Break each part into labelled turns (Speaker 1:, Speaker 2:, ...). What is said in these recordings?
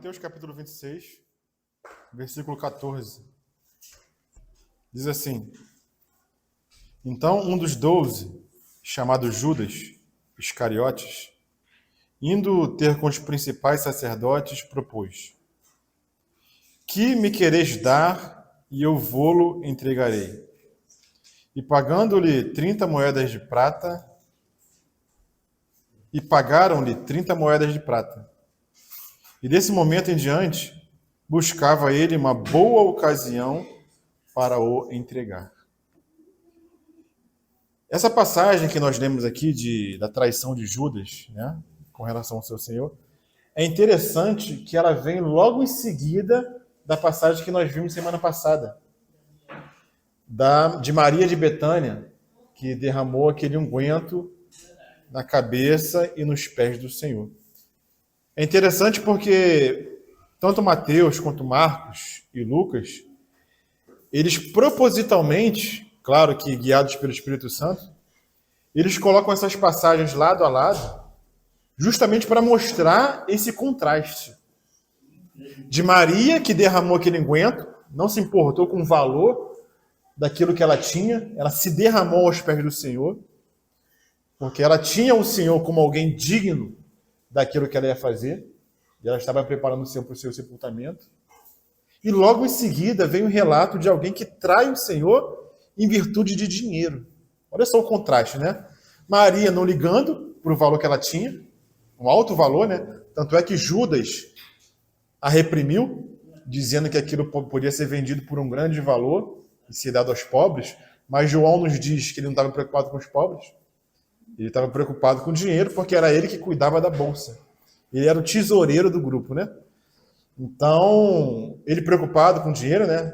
Speaker 1: Mateus capítulo 26, versículo 14. Diz assim: Então um dos 12, chamado Judas Iscariotes, indo ter com os principais sacerdotes, propôs: Que me quereis dar, e eu vô-lo entregarei. E pagando-lhe 30 moedas de prata, e pagaram-lhe 30 moedas de prata. E desse momento em diante, buscava ele uma boa ocasião para o entregar. Essa passagem que nós lemos aqui da traição de Judas, né, com relação ao seu Senhor, é interessante que ela vem logo em seguida da passagem que nós vimos semana passada, de Maria de Betânia, que derramou aquele unguento na cabeça e nos pés do Senhor. É interessante porque tanto Mateus quanto Marcos e Lucas, eles propositalmente, claro que guiados pelo Espírito Santo, eles colocam essas passagens lado a lado, justamente para mostrar esse contraste. De Maria, que derramou aquele unguento, não se importou com o valor daquilo que ela tinha, ela se derramou aos pés do Senhor, porque ela tinha o Senhor como alguém digno daquilo que ela ia fazer, e ela estava preparando o Senhor para o seu sepultamento. E logo em seguida vem o relato de alguém que trai o Senhor em virtude de dinheiro. Olha só o contraste, né? Maria não ligando para o valor que ela tinha, um alto valor, né? Tanto é que Judas a reprimiu, dizendo que aquilo podia ser vendido por um grande valor e ser dado aos pobres, mas João nos diz que ele não estava preocupado com os pobres. Ele estava preocupado com o dinheiro, porque era ele que cuidava da bolsa. Ele era o tesoureiro do grupo, né? Então, ele preocupado com o dinheiro, né?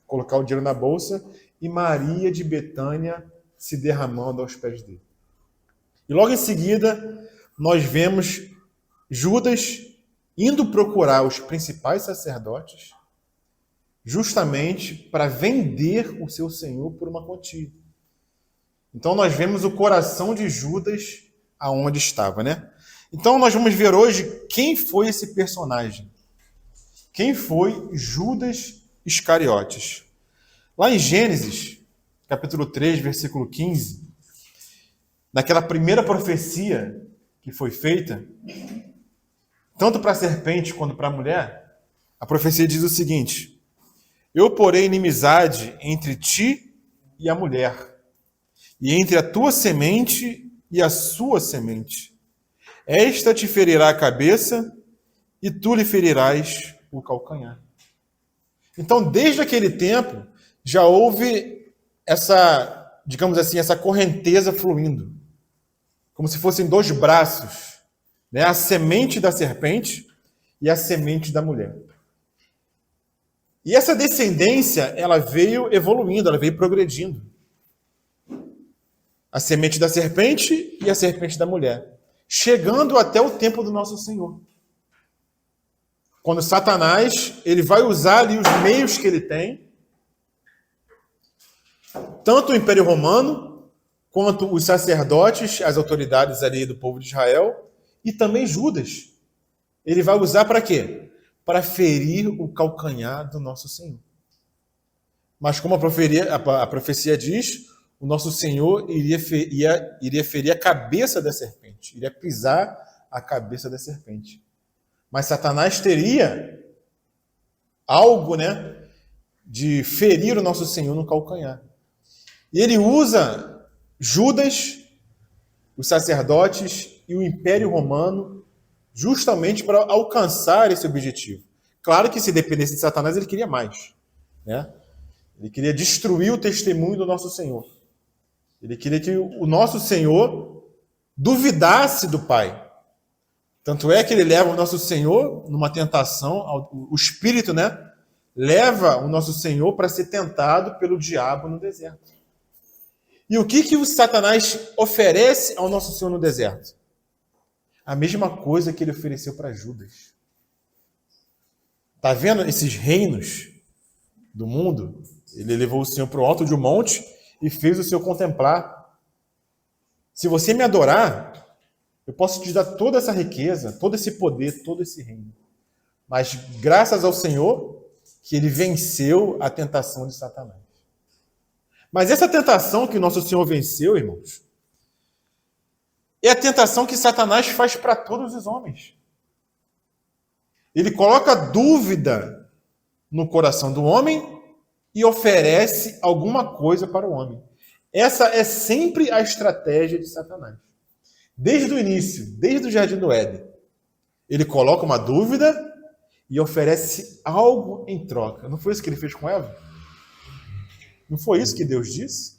Speaker 1: Colocar o dinheiro na bolsa, e Maria de Betânia se derramando aos pés dele. E logo em seguida, nós vemos Judas indo procurar os principais sacerdotes, justamente para vender o seu Senhor por uma quantia. Então nós vemos o coração de Judas aonde estava, né? Então nós vamos ver hoje quem foi esse personagem. Quem foi Judas Iscariotes? Lá em Gênesis, capítulo 3, versículo 15, naquela primeira profecia que foi feita, tanto para a serpente quanto para a mulher, a profecia diz o seguinte: Eu porei inimizade entre ti e a mulher, e entre a tua semente e a sua semente. Esta te ferirá a cabeça, e tu lhe ferirás o calcanhar. Então, desde aquele tempo, já houve essa, digamos assim, essa correnteza fluindo, como se fossem dois braços, né? A semente da serpente e a semente da mulher. E essa descendência, ela veio evoluindo, ela veio progredindo. A semente da serpente e a serpente da mulher, chegando até o tempo do nosso Senhor. Quando Satanás, ele vai usar ali os meios que ele tem, tanto o Império Romano, quanto os sacerdotes, as autoridades ali do povo de Israel, e também Judas. Ele vai usar para quê? Para ferir o calcanhar do nosso Senhor. Mas como a profecia diz, o nosso Senhor iria ferir a cabeça da serpente, iria pisar a cabeça da serpente. Mas Satanás teria algo, né, de ferir o nosso Senhor no calcanhar. E ele usa Judas, os sacerdotes e o Império Romano justamente para alcançar esse objetivo. Claro que se dependesse de Satanás, ele queria mais, né? Ele queria destruir o testemunho do nosso Senhor. Ele queria que o nosso Senhor duvidasse do Pai. Tanto é que ele leva o nosso Senhor numa tentação, o Espírito, né? Leva o nosso Senhor para ser tentado pelo diabo no deserto. E o que o Satanás oferece ao nosso Senhor no deserto? A mesma coisa que ele ofereceu para Judas. Está vendo esses reinos do mundo? Ele levou o Senhor para o alto de um monte e fez o Senhor contemplar. Se você me adorar, eu posso te dar toda essa riqueza, todo esse poder, todo esse reino. Mas graças ao Senhor que ele venceu a tentação de Satanás. Mas essa tentação que o nosso Senhor venceu, irmãos, é a tentação que Satanás faz para todos os homens. Ele coloca dúvida no coração do homem e oferece alguma coisa para o homem. Essa é sempre a estratégia de Satanás. Desde o início, desde o Jardim do Éden, ele coloca uma dúvida e oferece algo em troca. Não foi isso que ele fez com Eva? Não foi isso que Deus disse?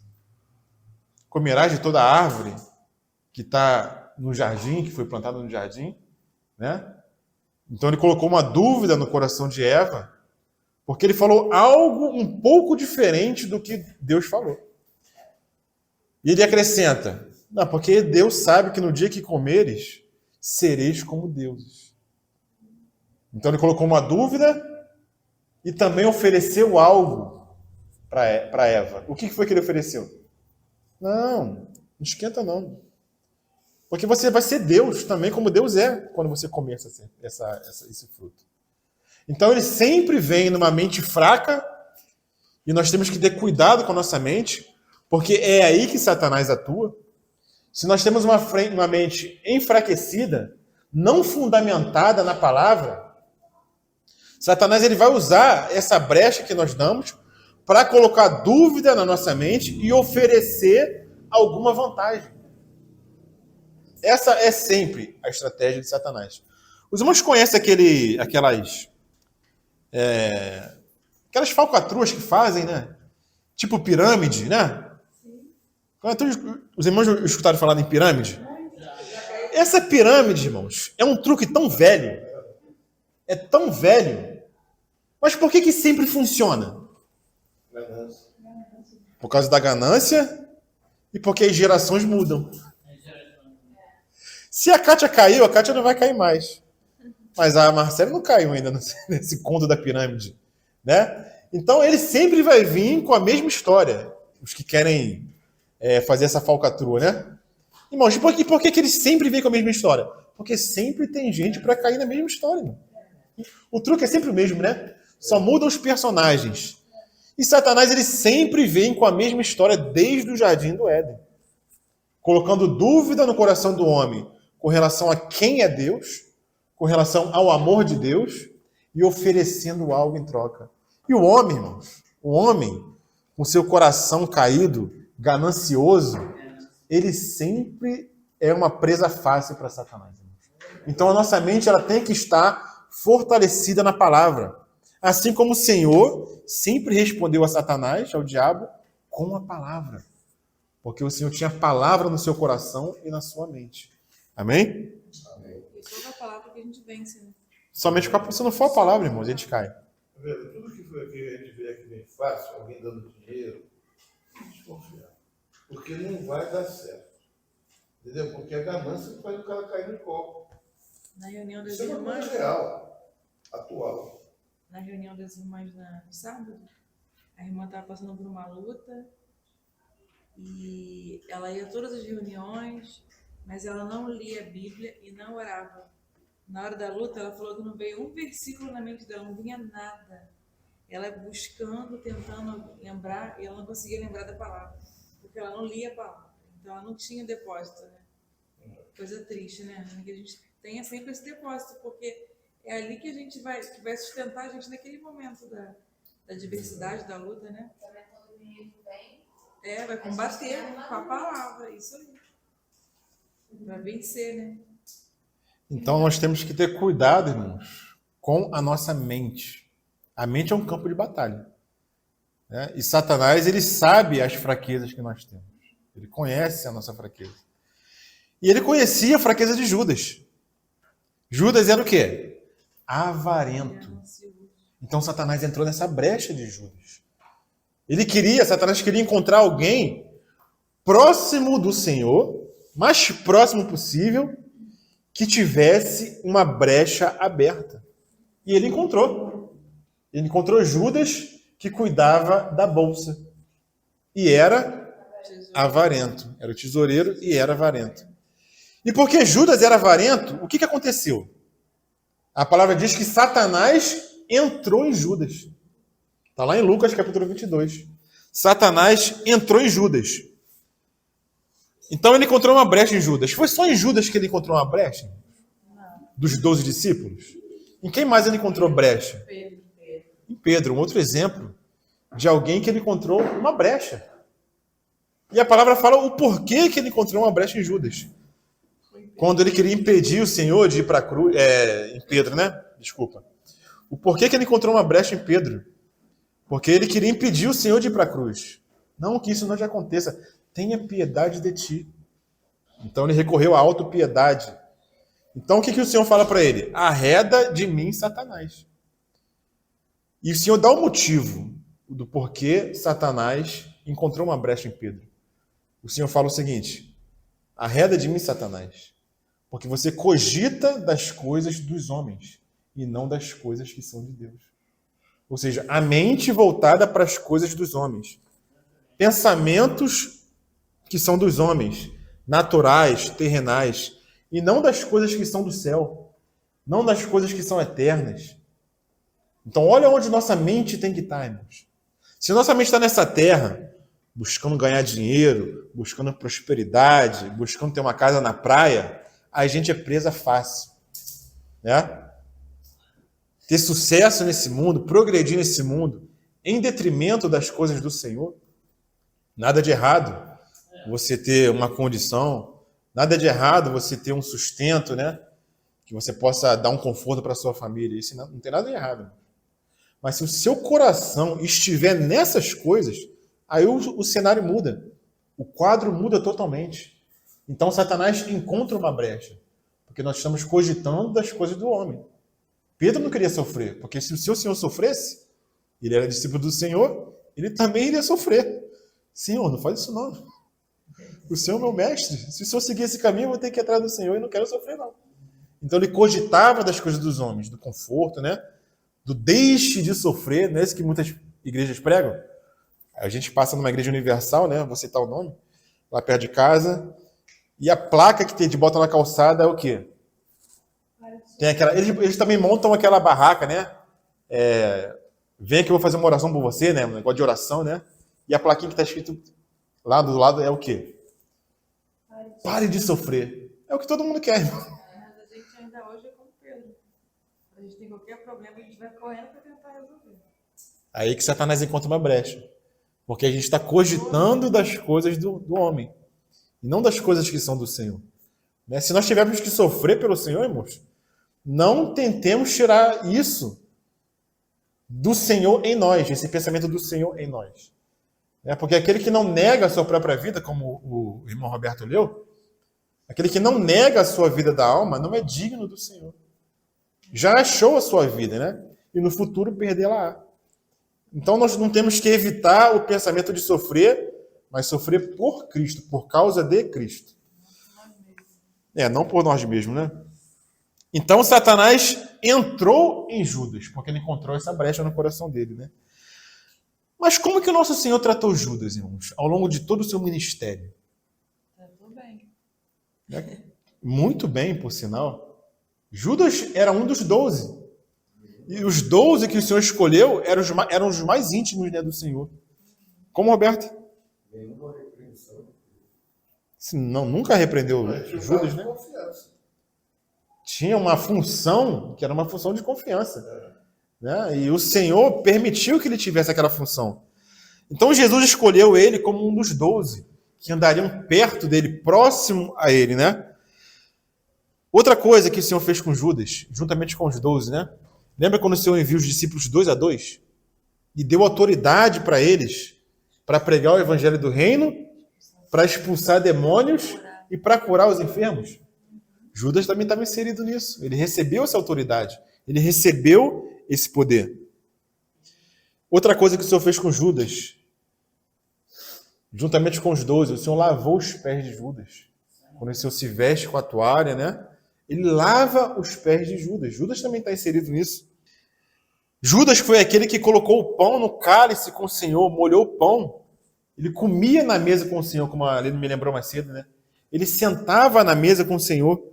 Speaker 1: Comerás de toda a árvore que está no jardim, que foi plantada no jardim, né? Então ele colocou uma dúvida no coração de Eva, porque ele falou algo um pouco diferente do que Deus falou. E ele acrescenta, não, porque Deus sabe que no dia que comeres, sereis como deuses. Então ele colocou uma dúvida e também ofereceu algo para Eva. O que foi que ele ofereceu? Não esquenta não. Porque você vai ser Deus também, como Deus é, quando você comer esse fruto. Então ele sempre vem numa mente fraca, e nós temos que ter cuidado com a nossa mente, porque é aí que Satanás atua. Se nós temos uma mente enfraquecida, não fundamentada na palavra, Satanás ele vai usar essa brecha que nós damos para colocar dúvida na nossa mente e oferecer alguma vantagem. Essa é sempre a estratégia de Satanás. Os irmãos conhecem aquelas falcatruas que fazem, né? Tipo pirâmide, né? Os irmãos escutaram falar em pirâmide? Essa pirâmide, irmãos, é um truque tão velho. É tão velho. Mas por que sempre funciona?
Speaker 2: Ganância.
Speaker 1: Por causa da ganância e porque as gerações mudam. Se a Kátia caiu, a Kátia não vai cair mais. Mas a Marcela não caiu ainda nesse conto da pirâmide, né? Então ele sempre vai vir com a mesma história. Os que querem fazer essa falcatrua, né? Irmãos, por que eles sempre vêm com a mesma história? Porque sempre tem gente para cair na mesma história. Irmão. O truque é sempre o mesmo, né? Só mudam os personagens. E Satanás ele sempre vem com a mesma história desde o Jardim do Éden. Colocando dúvida no coração do homem com relação a quem é Deus, com relação ao amor de Deus e oferecendo algo em troca. E o homem, irmãos, com seu coração caído, ganancioso, ele sempre é uma presa fácil para Satanás. Então a nossa mente ela tem que estar fortalecida na palavra. Assim como o Senhor sempre respondeu a Satanás, ao diabo, com a palavra. Porque o Senhor tinha palavra no seu coração e na sua mente. Amém?
Speaker 3: Amém. E só com a palavra que a gente vence, né?
Speaker 1: Somente se não for a palavra, irmãos, a gente cai.
Speaker 2: Tudo que a gente vê aqui bem fácil, alguém dando dinheiro, desconfiar. Porque não vai dar certo. Entendeu? Porque a ganância faz o cara cair no copo.
Speaker 3: Na reunião das
Speaker 2: Isso é uma
Speaker 3: irmãs.
Speaker 2: coisa real, atual.
Speaker 3: Na reunião das irmãs no sábado, a irmã estava passando por uma luta e ela ia a todas as reuniões, mas ela não lia a Bíblia e não orava. Na hora da luta, ela falou que não veio um versículo na mente dela, não vinha nada. Ela buscando, tentando lembrar, e ela não conseguia lembrar da palavra, porque ela não lia a palavra. Então, ela não tinha depósito, né? Coisa triste, né? Que a gente tenha sempre esse depósito, porque é ali que a gente vai sustentar a gente naquele momento da adversidade, da luta, né? Vai combater com a palavra, isso aí. Vai vencer, né?
Speaker 1: Então nós temos que ter cuidado, irmãos, com a nossa mente. A mente é um campo de batalha. Né? E Satanás, ele sabe as fraquezas que nós temos. Ele conhece a nossa fraqueza. E ele conhecia a fraqueza de Judas. Judas era o quê? Avarento. Então Satanás entrou nessa brecha de Judas. Satanás queria encontrar alguém próximo do Senhor, mais próximo possível, que tivesse uma brecha aberta. E ele encontrou. Ele encontrou Judas, que cuidava da bolsa. E era avarento. Era o tesoureiro e era avarento. E porque Judas era avarento, o que aconteceu? A palavra diz que Satanás entrou em Judas. Está lá em Lucas capítulo 22. Satanás entrou em Judas. Então ele encontrou uma brecha em Judas. Foi só em Judas que ele encontrou uma brecha? Dos 12 discípulos? Em quem mais ele encontrou brecha? Em Pedro, um outro exemplo de alguém que ele encontrou uma brecha. E a palavra fala o porquê que ele encontrou uma brecha em Judas. Quando ele queria impedir o Senhor de ir para a cruz, em Pedro, né? Desculpa. O porquê que ele encontrou uma brecha em Pedro? Porque ele queria impedir o Senhor de ir para a cruz. Não que isso não te aconteça. Tenha piedade de ti. Então ele recorreu à autopiedade. Então o que o Senhor fala para ele? Arreda de mim, Satanás. E o Senhor dá o motivo do porquê Satanás encontrou uma brecha em Pedro. O Senhor fala o seguinte: arreda de mim, Satanás, porque você cogita das coisas dos homens e não das coisas que são de Deus. Ou seja, a mente voltada para as coisas dos homens. Pensamentos que são dos homens, naturais, terrenais, e não das coisas que são do céu, não das coisas que são eternas. Então, olha onde nossa mente tem que estar, irmãos. Se nossa mente está nessa terra, buscando ganhar dinheiro, buscando prosperidade, buscando ter uma casa na praia, a gente é presa fácil, né? Ter sucesso nesse mundo, progredir nesse mundo, em detrimento das coisas do Senhor. Nada de errado você ter uma condição, nada de errado você ter um sustento, né? Que você possa dar um conforto para a sua família. Isso não tem nada de errado. Mas se o seu coração estiver nessas coisas, aí o cenário muda. O quadro muda totalmente. Então Satanás encontra uma brecha, porque nós estamos cogitando das coisas do homem. Pedro não queria sofrer, porque se o seu Senhor sofresse, ele era discípulo do Senhor, ele também iria sofrer. Senhor, não faz isso não. O Senhor é meu mestre. Se o Senhor seguir esse caminho, eu vou ter que ir atrás do Senhor e não quero sofrer não. Então ele cogitava das coisas dos homens, do conforto, né? Do deixe de sofrer, não é isso que muitas igrejas pregam? A gente passa numa igreja universal, né? Vou citar o nome, lá perto de casa, e a placa que tem de bota na calçada é o quê? Tem aquela, eles também montam aquela barraca, né? Vem que eu vou fazer uma oração por você, né? Um negócio de oração, né? E a plaquinha que está escrito lá do lado é o quê? Pare de sofrer. É o que todo mundo quer, irmão.
Speaker 3: Mas a gente ainda hoje é como Pedro. A gente tem qualquer problema, a gente vai correndo para tentar resolver.
Speaker 1: Aí que Satanás encontra uma brecha. Porque a gente está cogitando das coisas do homem. E não das coisas que são do Senhor. Né? Se nós tivermos que sofrer pelo Senhor, irmãos, não tentemos tirar isso do Senhor em nós, esse pensamento do Senhor em nós. Porque aquele que não nega a sua própria vida, como o irmão Roberto leu, aquele que não nega a sua vida da alma não é digno do Senhor. Já achou a sua vida, né? E no futuro perdê-la-á. Então nós não temos que evitar o pensamento de sofrer, mas sofrer por Cristo, por causa de Cristo. Não por nós mesmos, né? Então Satanás entrou em Judas, porque ele encontrou essa brecha no coração dele, né? Mas como que o nosso Senhor tratou Judas, irmãos, ao longo de todo o seu ministério?
Speaker 3: Tratou bem.
Speaker 1: Muito bem, por sinal. Judas era um dos 12. E os 12 que o Senhor escolheu eram os mais íntimos, né, do Senhor. Como, Roberto?
Speaker 2: Nenhuma repreensão.
Speaker 1: Não, nunca repreendeu Judas, né? Tinha uma função que era uma função de confiança. Né? E o Senhor permitiu que ele tivesse aquela função. Então Jesus escolheu ele como um dos 12 que andariam perto dele, próximo a ele, né? Outra coisa que o Senhor fez com Judas, juntamente com os 12, né? Lembra quando o Senhor enviou os discípulos 2 a 2? E deu autoridade para eles, para pregar o evangelho do reino, para expulsar demônios e para curar os enfermos? Judas também estava inserido nisso. Ele recebeu essa autoridade. Ele recebeu esse poder. Outra coisa que o Senhor fez com Judas, juntamente com os 12, o Senhor lavou os pés de Judas. Quando o Senhor se veste com a toalha, né? Ele lava os pés de Judas. Judas também está inserido nisso. Judas foi aquele que colocou o pão no cálice com o Senhor, molhou o pão. Ele comia na mesa com o Senhor, como a Lena me lembrou mais cedo, né? Ele sentava na mesa com o Senhor.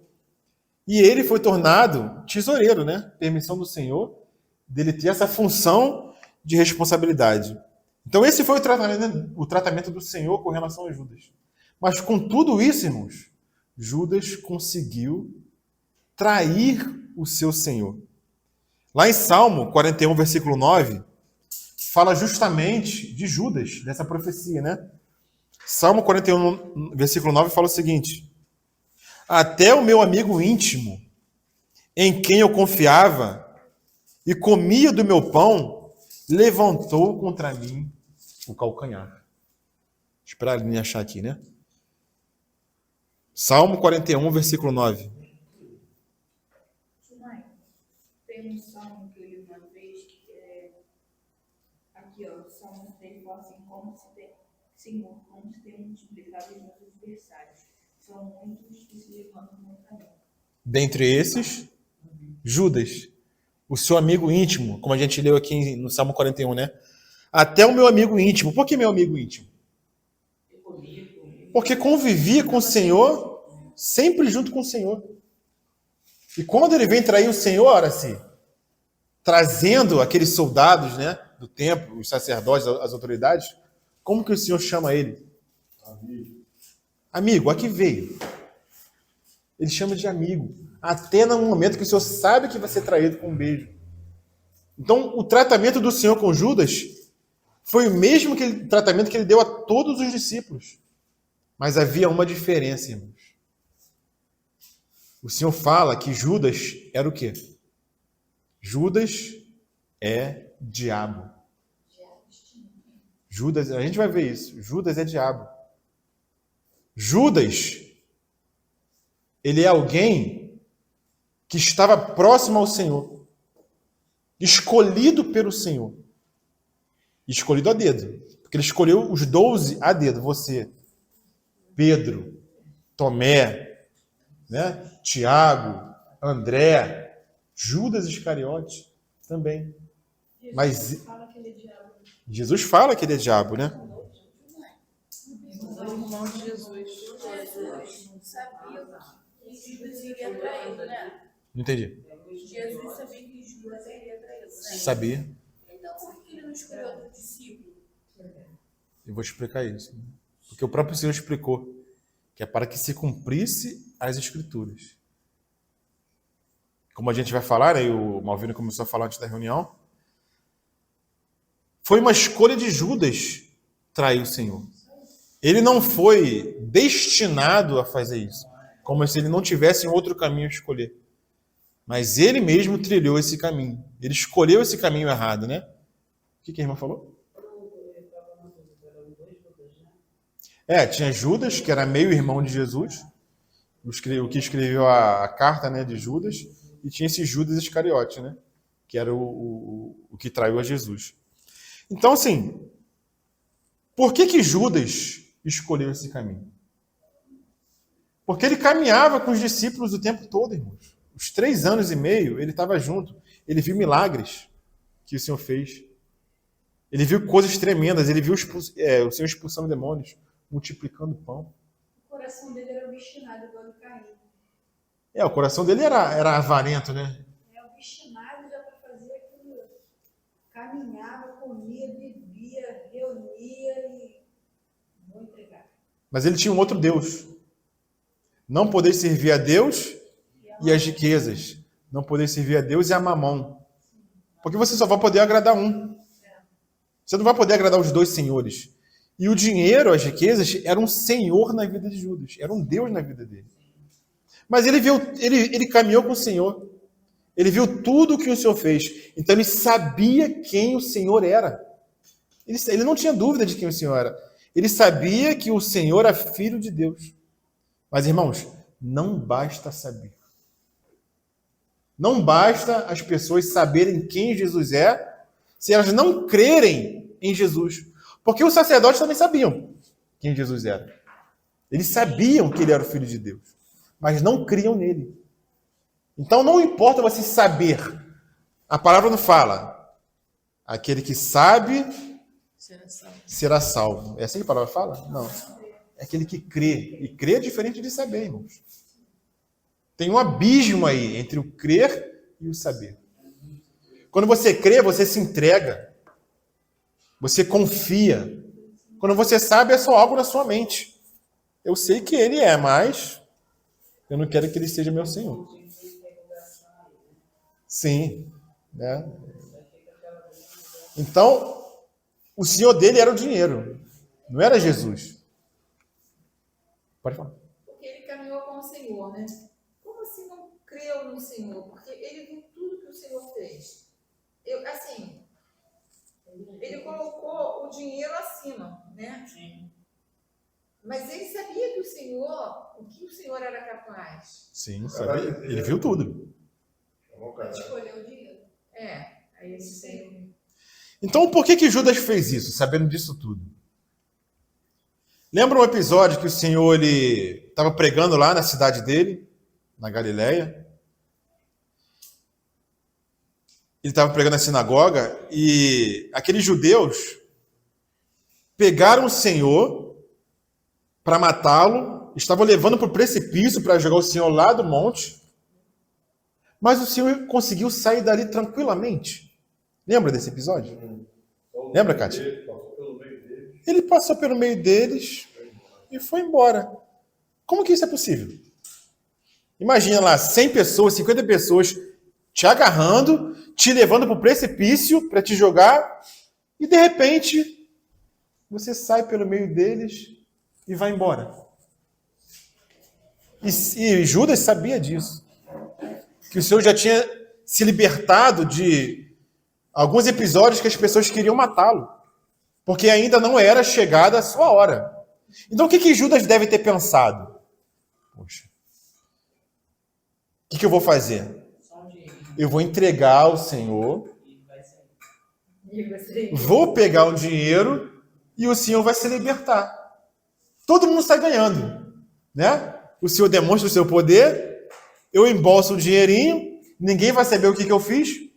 Speaker 1: E ele foi tornado tesoureiro, né? Permissão do Senhor dele ter essa função de responsabilidade. Então esse foi o tratamento do Senhor com relação a Judas. Mas com tudo isso, irmãos, Judas conseguiu trair o seu Senhor. Lá em Salmo 41, versículo 9, fala justamente de Judas, dessa profecia, né? Salmo 41, versículo 9, fala o seguinte: até o meu amigo íntimo, em quem eu confiava e comia do meu pão, levantou contra mim o calcanhar. Esperar ele me achar aqui, né? Salmo 41, versículo 9.
Speaker 4: Tem um salmo que eu li uma vez, que é aqui, ó, o salmo 3 fala assim, Senhor, como se tem multiplicado os meus adversários. São muitos que se levantam contra mim.
Speaker 1: Dentre esses, Judas, o seu amigo íntimo, como a gente leu aqui no Salmo 41, né? Até o meu amigo íntimo. Por que meu amigo íntimo? Porque convivia com o Senhor, sempre junto com o Senhor. E quando ele vem trair o Senhor, assim, trazendo aqueles soldados, né, do templo, os sacerdotes, as autoridades, como que o Senhor chama ele? Amigo, aqui veio. Ele chama de amigo. Até no momento que o Senhor sabe que vai ser traído com um beijo. Então, o tratamento do Senhor com Judas foi o mesmo tratamento que ele deu a todos os discípulos. Mas havia uma diferença, irmãos. O Senhor fala que Judas era o quê? Judas é diabo. Judas, a gente vai ver isso. Judas é diabo. Judas, ele é alguém que estava próximo ao Senhor, escolhido pelo Senhor, escolhido a dedo, porque ele escolheu os 12 a dedo, você, Pedro, Tomé, né? Tiago, André, Judas Iscariote também. Mas
Speaker 4: Fala que ele é diabo.
Speaker 1: Jesus fala que ele é diabo, né?
Speaker 3: O irmão de Jesus.
Speaker 4: Jesus sabia que Judas iria traí-lo, né?
Speaker 1: Não entendi.
Speaker 4: Jesus sabia que Judas iria traí-lo, né?
Speaker 1: Sabia.
Speaker 4: Então, por que ele não escolheu outro discípulo?
Speaker 1: Eu vou explicar isso. Porque o próprio Senhor explicou que é para que se cumprisse as Escrituras. Como a gente vai falar, né, o Malvino começou a falar antes da reunião, foi uma escolha de Judas trair o Senhor. Ele não foi destinado a fazer isso, como se ele não tivesse outro caminho a escolher. Mas ele mesmo trilhou esse caminho. Ele escolheu esse caminho errado, né? O que a irmã falou? Tinha Judas, que era meio irmão de Jesus, o que escreveu a carta, né, de Judas, e tinha esse Judas Iscariote, né, que era o que traiu a Jesus. Então, assim, por que Judas escolheu esse caminho? Porque ele caminhava com os discípulos o tempo todo, irmãos. Os 3 anos e meio, ele estava junto. Ele viu milagres que o Senhor fez. Ele viu coisas tremendas. Ele viu o Senhor expulsando demônios, multiplicando pão.
Speaker 4: O coração dele era obstinado, igual do Caim.
Speaker 1: O coração dele era avarento, né?
Speaker 4: É obstinado já para fazer aquilo. Caminhava, comia, bebia, reunia e vou entregar.
Speaker 1: Mas ele tinha um outro Deus. Não poder servir a Deus e as riquezas. Não poder servir a Deus e a mamão. Porque você só vai poder agradar um. Você não vai poder agradar os 2 senhores. E o dinheiro, as riquezas, era um senhor na vida de Judas. Era um Deus na vida dele. Mas ele caminhou com o Senhor. Ele viu tudo o que o Senhor fez. Então ele sabia quem o Senhor era. Ele não tinha dúvida de quem o Senhor era. Ele sabia que o Senhor era filho de Deus. Mas, irmãos, não basta saber. Não basta as pessoas saberem quem Jesus é, se elas não crerem em Jesus. Porque os sacerdotes também sabiam quem Jesus era. Eles sabiam que ele era o Filho de Deus, mas não criam nele. Então não importa você saber. A palavra não fala. Aquele que sabe será salvo. É assim que a palavra fala? Não. É aquele que crê. E crê é diferente de saber, irmãos. Tem um abismo aí entre o crer e o saber. Quando você crê, você se entrega. Você confia. Quando você sabe, é só algo na sua mente. Eu sei que ele é, mas eu não quero que ele seja meu Senhor. Sim. Né? Então, o Senhor dele era o dinheiro. Não era Jesus. Pode falar.
Speaker 5: Porque ele caminhou com o Senhor, né? Como assim não creu no Senhor? Porque ele viu tudo que o Senhor fez. Ele colocou o dinheiro acima, né?
Speaker 3: Sim.
Speaker 5: Mas ele sabia que o que o Senhor era capaz.
Speaker 1: Sim, sabia. Ele viu tudo.
Speaker 4: Escolheu o dinheiro.
Speaker 5: Aí ele tem.
Speaker 1: Então, por que Judas fez isso, sabendo disso tudo? Lembra um episódio que o Senhor estava pregando lá na cidade dele, na Galileia? Ele estava pregando na sinagoga e aqueles judeus pegaram o Senhor para matá-lo, estavam levando para o precipício para jogar o Senhor lá do monte, mas o Senhor conseguiu sair dali tranquilamente. Lembra desse episódio? Lembra, Kátia? Ele passou pelo meio deles e foi embora. Como que isso é possível? Imagina lá, 100 pessoas, 50 pessoas te agarrando, te levando para o precipício para te jogar, e de repente você sai pelo meio deles e vai embora. E Judas sabia disso. Que o Senhor já tinha se libertado de alguns episódios que as pessoas queriam matá-lo. Porque ainda não era chegada a sua hora. Então o que Judas deve ter pensado? Poxa, o que eu vou fazer? Eu vou entregar ao Senhor, vou pegar o dinheiro e o Senhor vai se libertar. Todo mundo sai ganhando, né? O Senhor demonstra o seu poder, eu embolso o dinheirinho, ninguém vai saber o que eu fiz,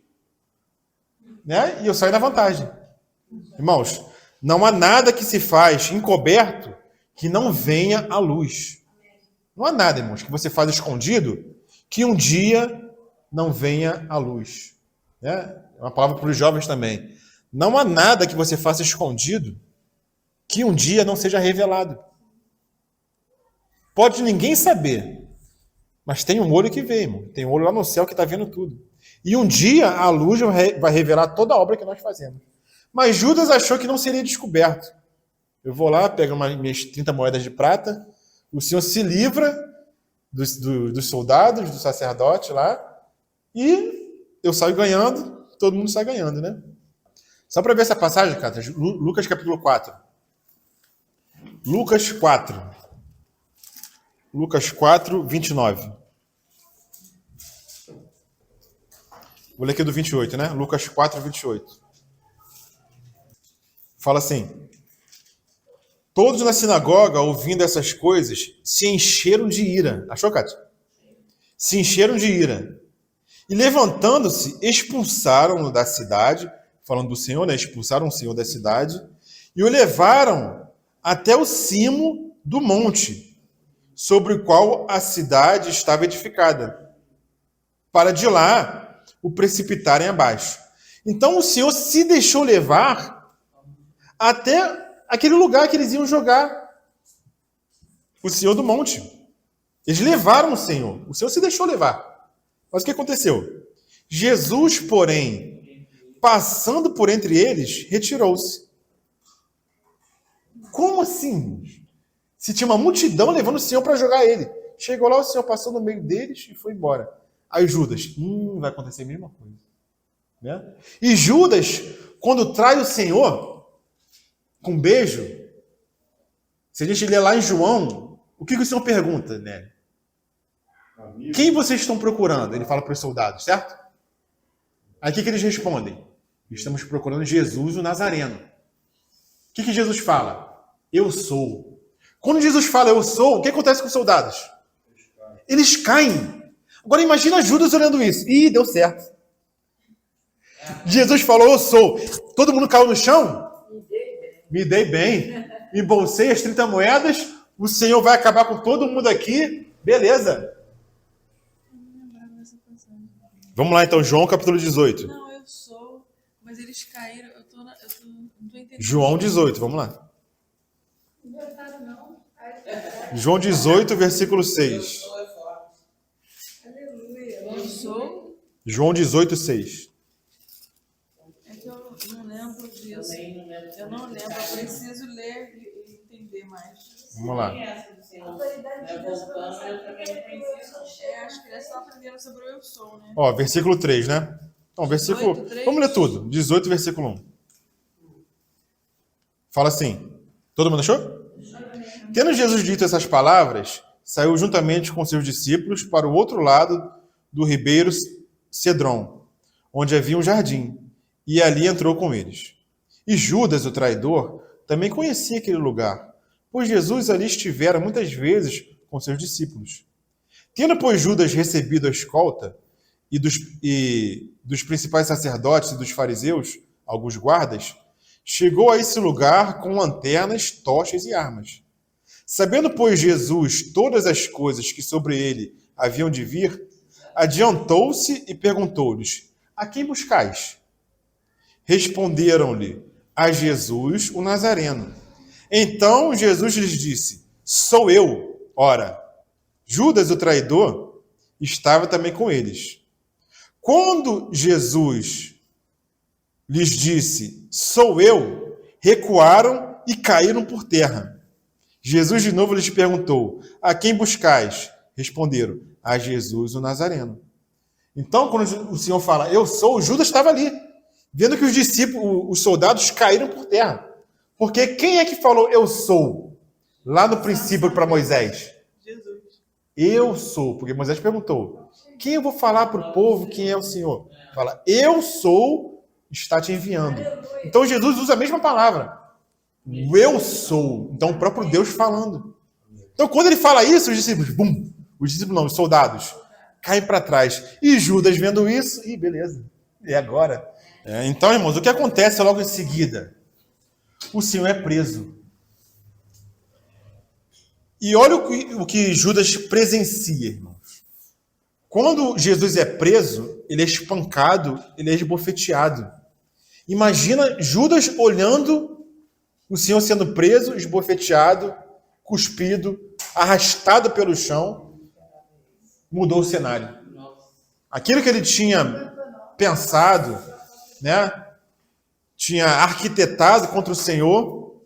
Speaker 1: né? E eu saio na vantagem. Irmãos, não há nada que se faz encoberto que não venha à luz. Não há nada, irmãos, que você faz escondido que um dia não venha à luz. Né? É uma palavra para os jovens também. Não há nada que você faça escondido que um dia não seja revelado. Pode ninguém saber, mas tem um olho que vê, irmão. Tem um olho lá no céu que está vendo tudo. E um dia a luz vai revelar toda a obra que nós fazemos. Mas Judas achou que não seria descoberto. Eu vou lá, pego minhas 30 moedas de prata, o Senhor se livra dos soldados, do sacerdote lá, e eu saio ganhando, todo mundo sai ganhando, né? Só para ver essa passagem, cara, Lucas capítulo 4. Lucas 4. Lucas 4, 29. Vou ler aqui do 28, né? Lucas 4, 28. Fala assim: todos na sinagoga, ouvindo essas coisas, se encheram de ira. Achou, Cátia? Se encheram de ira. E levantando-se, expulsaram-no da cidade, falando do Senhor, né? Expulsaram o Senhor da cidade, e o levaram até o cimo do monte, sobre o qual a cidade estava edificada, para de lá o precipitarem abaixo. Então o Senhor se deixou levar até aquele lugar que eles iam jogar o Senhor do monte. Eles levaram o Senhor se deixou levar. Mas o que aconteceu? Jesus, porém, passando por entre eles, retirou-se. Como assim? Se tinha uma multidão levando o Senhor para jogar ele. Chegou lá, o Senhor passou no meio deles e foi embora. Aí Judas, vai acontecer a mesma coisa. Né? E Judas, quando trai o Senhor, com um beijo, se a gente ler lá em João, o que o Senhor pergunta, né? Quem vocês estão procurando? Ele fala para os soldados, certo? Aí o que eles respondem? Estamos procurando Jesus, o Nazareno. O que Jesus fala? Eu sou. Quando Jesus fala eu sou, o que acontece com os soldados? Eles caem. Agora imagina Judas olhando isso. Ih, deu certo. Jesus falou eu sou. Todo mundo caiu no chão? Me dei bem. Embolsei as 30 moedas. O Senhor vai acabar com todo mundo aqui. Beleza. Vamos lá então, João capítulo 18.
Speaker 3: Não, eu sou, mas eles caíram, não tô entendendo.
Speaker 1: João 18, vamos lá.
Speaker 5: Não gostaram, não?
Speaker 1: João 18, versículo 6.
Speaker 5: Aleluia.
Speaker 3: Eu sou,
Speaker 1: João 18, 6.
Speaker 3: é que eu não lembro disso. Eu não lembro, eu preciso ler e entender mais.
Speaker 1: Vamos lá.
Speaker 5: A autoridade de Deus para você.
Speaker 3: As crianças estão aprendendo sobre o eu sou, né?
Speaker 1: Ó, versículo 3, né? Então, versículo...
Speaker 3: 18, 3.
Speaker 1: Vamos ler tudo. 18, versículo 1. Fala assim. Todo mundo achou? Tendo Jesus dito essas palavras, saiu juntamente com seus discípulos para o outro lado do ribeiro Cedron, onde havia um jardim, e ali entrou com eles. E Judas, o traidor, também conhecia aquele lugar, pois Jesus ali estivera muitas vezes com seus discípulos. Tendo, pois, Judas recebido a escolta e dos principais sacerdotes e dos fariseus, alguns guardas, chegou a esse lugar com lanternas, tochas e armas. Sabendo, pois, Jesus todas as coisas que sobre ele haviam de vir, adiantou-se e perguntou-lhes: a quem buscais? Responderam-lhe: a Jesus, o Nazareno. Então Jesus lhes disse: sou eu. Ora, Judas, o traidor, estava também com eles. Quando Jesus lhes disse: sou eu, recuaram e caíram por terra. Jesus de novo lhes perguntou: a quem buscais? Responderam: a Jesus, o Nazareno. Então, quando o Senhor fala, eu sou, Judas estava ali, vendo que os discípulos, os soldados caíram por terra. Porque quem é que falou eu sou? Lá no princípio para Moisés.
Speaker 3: Jesus.
Speaker 1: Eu sou, porque Moisés perguntou, quem eu vou falar para o povo quem é o Senhor? Fala, eu sou, está te enviando. Então Jesus usa a mesma palavra. Eu sou. Então o próprio Deus falando. Então quando ele fala isso, os discípulos, bum, os discípulos não, os soldados, caem para trás. E Judas vendo isso, e beleza, e agora? Então, irmãos, o que acontece logo em seguida? O Senhor é preso. E olha o que Judas presencia, irmãos. Quando Jesus é preso, ele é espancado, ele é esbofeteado. Imagina Judas olhando o Senhor sendo preso, esbofeteado, cuspido, arrastado pelo chão. Mudou o cenário. Aquilo que ele tinha pensado, né, tinha arquitetado contra o Senhor,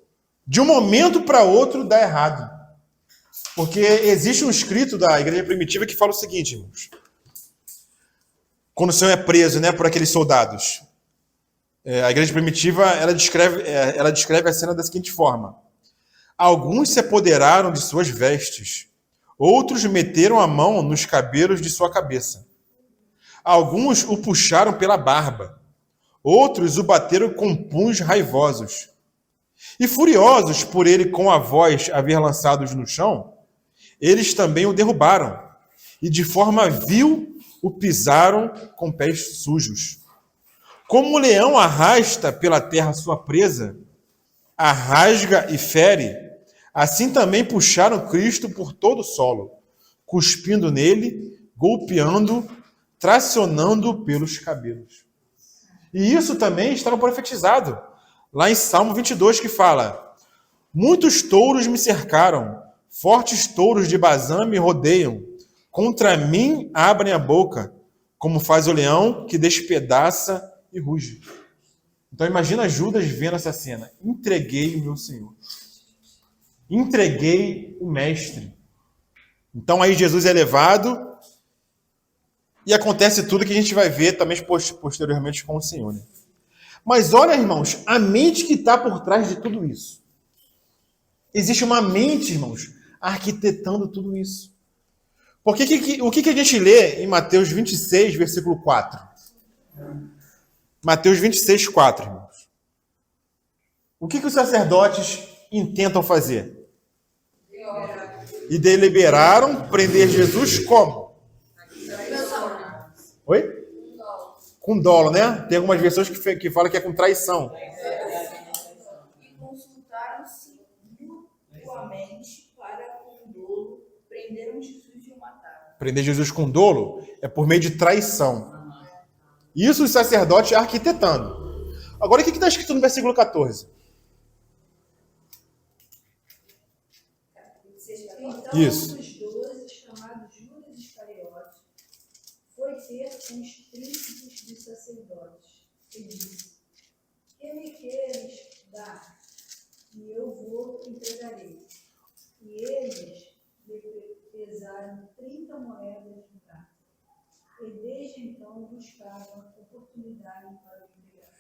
Speaker 1: de um momento para outro dá errado. Porque existe um escrito da igreja primitiva que fala o seguinte, irmãos. Quando o Senhor é preso, né, por aqueles soldados, a igreja primitiva ela descreve a cena da seguinte forma: alguns se apoderaram de suas vestes, outros meteram a mão nos cabelos de sua cabeça. Alguns o puxaram pela barba, outros o bateram com punhos raivosos. E furiosos por ele com a voz haver lançados no chão, eles também o derrubaram, e de forma vil o pisaram com pés sujos. Como o leão arrasta pela terra sua presa, a rasga e fere, assim também puxaram Cristo por todo o solo, cuspindo nele, golpeando, tracionando pelos cabelos. E isso também estava profetizado, lá em Salmo 22, que fala: muitos touros me cercaram, fortes touros de Bazã me rodeiam, contra mim abrem a boca, como faz o leão que despedaça e ruge. Então imagina Judas vendo essa cena. Entreguei o meu Senhor. Entreguei o Mestre. Então aí Jesus é levado e acontece tudo que a gente vai ver também posteriormente com o Senhor. Né? Mas olha, irmãos, a mente que está por trás de tudo isso. Existe uma mente, irmãos, arquitetando tudo isso. Porque o que a gente lê em Mateus 26, versículo 4? Mateus 26, 4, irmãos. O que os sacerdotes intentam fazer? E deliberaram prender Jesus como? Oi? Com dolo, né? Tem algumas versões que falam que é com traição.
Speaker 4: E consultaram-se mutuamente para, com dolo, prenderam Jesus e o mataram.
Speaker 1: Prender Jesus com dolo é por meio de traição. Isso os sacerdotes arquitetando. Agora, o que está escrito no versículo 14?
Speaker 6: Então,
Speaker 1: Isso.
Speaker 6: um dos 12, chamado Judas Iscariote, foi ter com os príncipes dos sacerdotes e disse: que me queres dar? E eu vou entregarei. E eles lhe pesaram 30 moedas de prata. E desde então buscavam oportunidade para o entregar.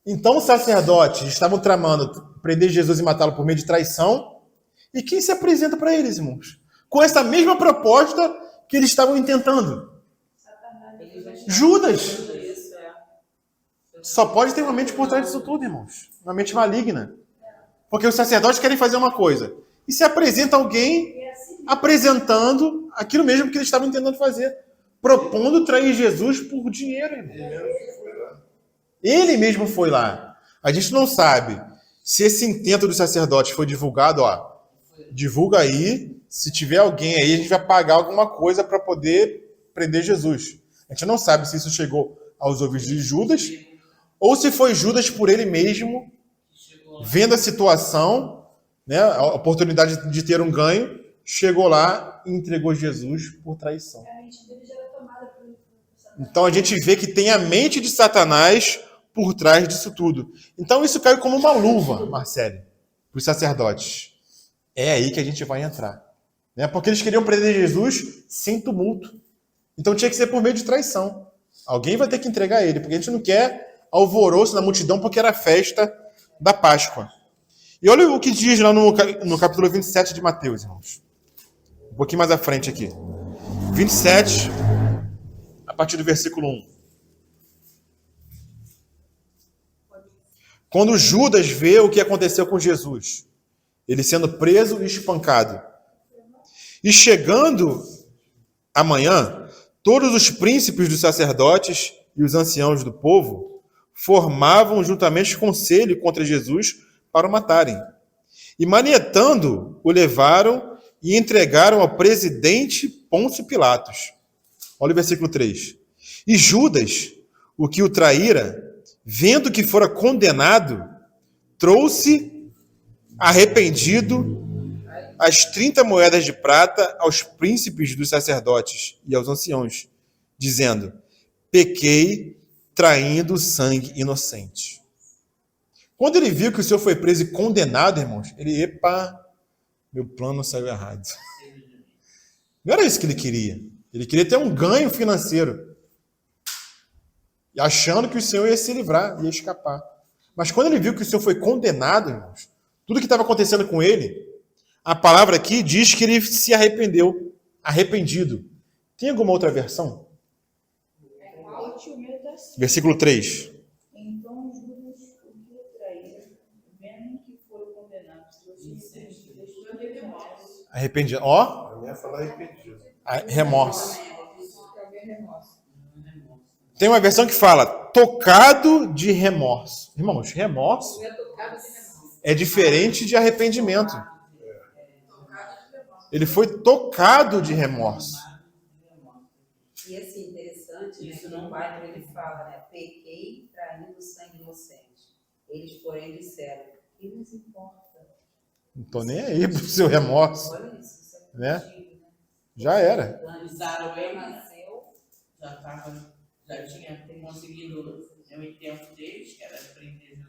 Speaker 1: Então os sacerdotes estavam tramando prender Jesus e matá-lo por meio de traição. E quem se apresenta para eles, irmãos? Com essa mesma proposta que eles estavam intentando. Judas. Só pode ter uma mente por trás disso tudo, irmãos. Uma mente maligna. Porque os sacerdotes querem fazer uma coisa. E se apresenta alguém apresentando aquilo mesmo que eles estavam tentando fazer. Propondo trair Jesus por dinheiro, irmão. Ele mesmo foi lá. A gente não sabe se esse intento dos sacerdotes foi divulgado, ó. Divulga aí. Se tiver alguém aí, a gente vai pagar alguma coisa para poder prender Jesus. A gente não sabe se isso chegou aos ouvidos de Judas ou se foi Judas por ele mesmo, vendo a situação, né, a oportunidade de ter um ganho, chegou lá e entregou Jesus por traição.
Speaker 6: A mente dele já era tomada por Satanás.
Speaker 1: Então a gente vê que tem a mente de Satanás por trás disso tudo. Então isso caiu como uma luva, Marcele, para os sacerdotes. É aí que a gente vai entrar. Né? Porque eles queriam prender Jesus sem tumulto. Então tinha que ser por meio de traição. Alguém vai ter que entregar ele, porque a gente não quer alvoroço na multidão, porque era a festa da Páscoa. E olha o que diz lá no capítulo 27 de Mateus, irmãos. Um pouquinho mais à frente aqui. 27, a partir do versículo 1. Quando Judas vê o que aconteceu com Jesus, ele sendo preso e espancado. E chegando amanhã, todos os príncipes dos sacerdotes e os anciãos do povo formavam juntamente conselho contra Jesus para o matarem. E manietando, o levaram e entregaram ao presidente Pôncio Pilatos. Olha o versículo 3. E Judas, o que o traíra, vendo que fora condenado, trouxe, arrependido, as 30 moedas de prata aos príncipes dos sacerdotes e aos anciãos, dizendo: pequei traindo sangue inocente. Quando ele viu que o Senhor foi preso e condenado, irmãos, ele, epa, meu plano saiu errado. Não era isso que ele queria. Ele queria ter um ganho financeiro. E achando que o Senhor ia se livrar, ia escapar. Mas quando ele viu que o Senhor foi condenado, irmãos, tudo que estava acontecendo com ele, a palavra aqui diz que ele se arrependeu, arrependido. Tem alguma outra versão? Versículo 3.
Speaker 4: Então Judas, o que o traíra, vendo que foi condenado,
Speaker 1: Arrependido. Ó,
Speaker 2: Eu ia falar arrependido.
Speaker 1: remorso. Tem uma versão que fala tocado de remorso. Irmãos, remorso é diferente de arrependimento. Ele foi tocado de remorso.
Speaker 7: E assim, interessante, né, que no Pai ele fala, né, pequei traindo sangue inocente. Eles, porém, disseram, que nos importa?
Speaker 1: Não estou nem aí pro seu remorso.
Speaker 7: Olha isso, isso é
Speaker 1: Né?
Speaker 7: contigo, né?
Speaker 1: Já era.
Speaker 7: Analisaram ele, nasceu,
Speaker 8: já tinha conseguido o intento deles, que era prender Jesus.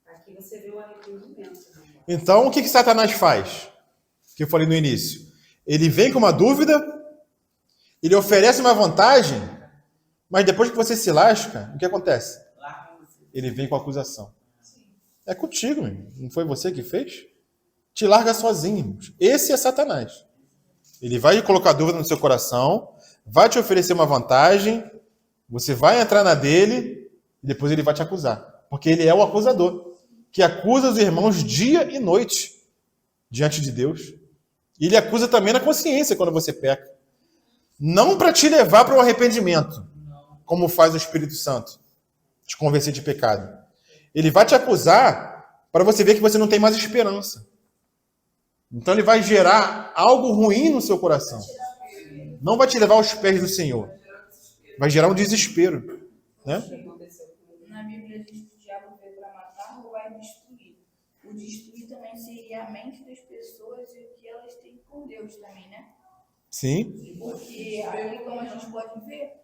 Speaker 7: aqui você vê o arrependimento. Né?
Speaker 1: Então, o que Satanás faz? Que eu falei no início. Ele vem com uma dúvida, ele oferece uma vantagem, mas depois que você se lasca, o que acontece? Ele vem com acusação. É contigo, meu. Não foi você que fez? Te larga sozinho, irmãos. Esse é Satanás. Ele vai colocar dúvida no seu coração, vai te oferecer uma vantagem, você vai entrar na dele e depois ele vai te acusar. Porque ele é o acusador, que acusa os irmãos dia e noite diante de Deus. E ele acusa também na consciência quando você peca. Não para te levar para o arrependimento, como faz o Espírito Santo, te convencer de pecado. Ele vai te acusar para você ver que você não tem mais esperança. Então ele vai gerar algo ruim no seu coração. Não vai te levar aos pés do Senhor. Vai gerar um desespero. Né?
Speaker 7: O que aconteceu com ele?
Speaker 4: Na Bíblia diz que o diabo veio para matar, roubar e destruir. O destruir também seria a mente das pessoas e o que elas têm com Deus também, né?
Speaker 1: Sim,
Speaker 4: Porque aí, como a gente pode ver,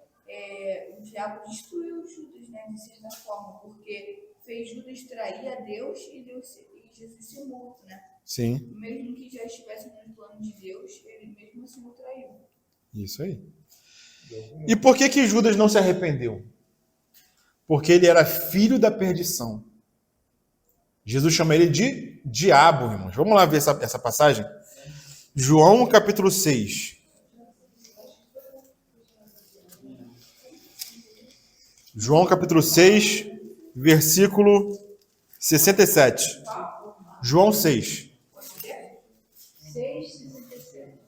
Speaker 4: o diabo destruiu Judas, né, de certa forma, porque fez Judas trair a Deus e Jesus ser morto, né?
Speaker 1: sim,
Speaker 4: Mesmo que já estivesse no plano de Deus, ele mesmo assim o traiu.
Speaker 1: isso aí. E por que que Judas não se arrependeu? Porque ele era filho da perdição. Jesus chama ele de diabo, irmãos. Vamos lá ver essa passagem? João capítulo 6. João capítulo 6, versículo 67. João 6.
Speaker 6: 6,67.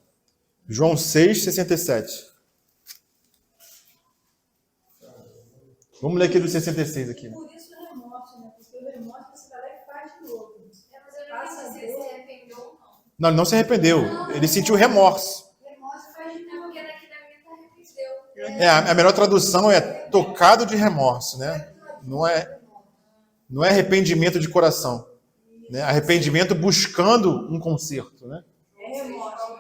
Speaker 1: João 6, 67. Vamos ler aqui do 66 aqui.
Speaker 6: Por isso o remorso, né? Porque o remorso você vai lá e faz de novo.
Speaker 5: Mas eu não
Speaker 6: Passa
Speaker 5: entendi se ele se arrependeu ou não.
Speaker 1: Não, ele não se arrependeu. Ele sentiu remorso.
Speaker 6: Remorso faz de
Speaker 5: É
Speaker 6: novo.
Speaker 5: porque daqui da minha tá arrependeu.
Speaker 1: A melhor tradução é tocado de remorso, né? Não é arrependimento de coração. Né? Arrependimento buscando um conserto, né?
Speaker 6: É remorso.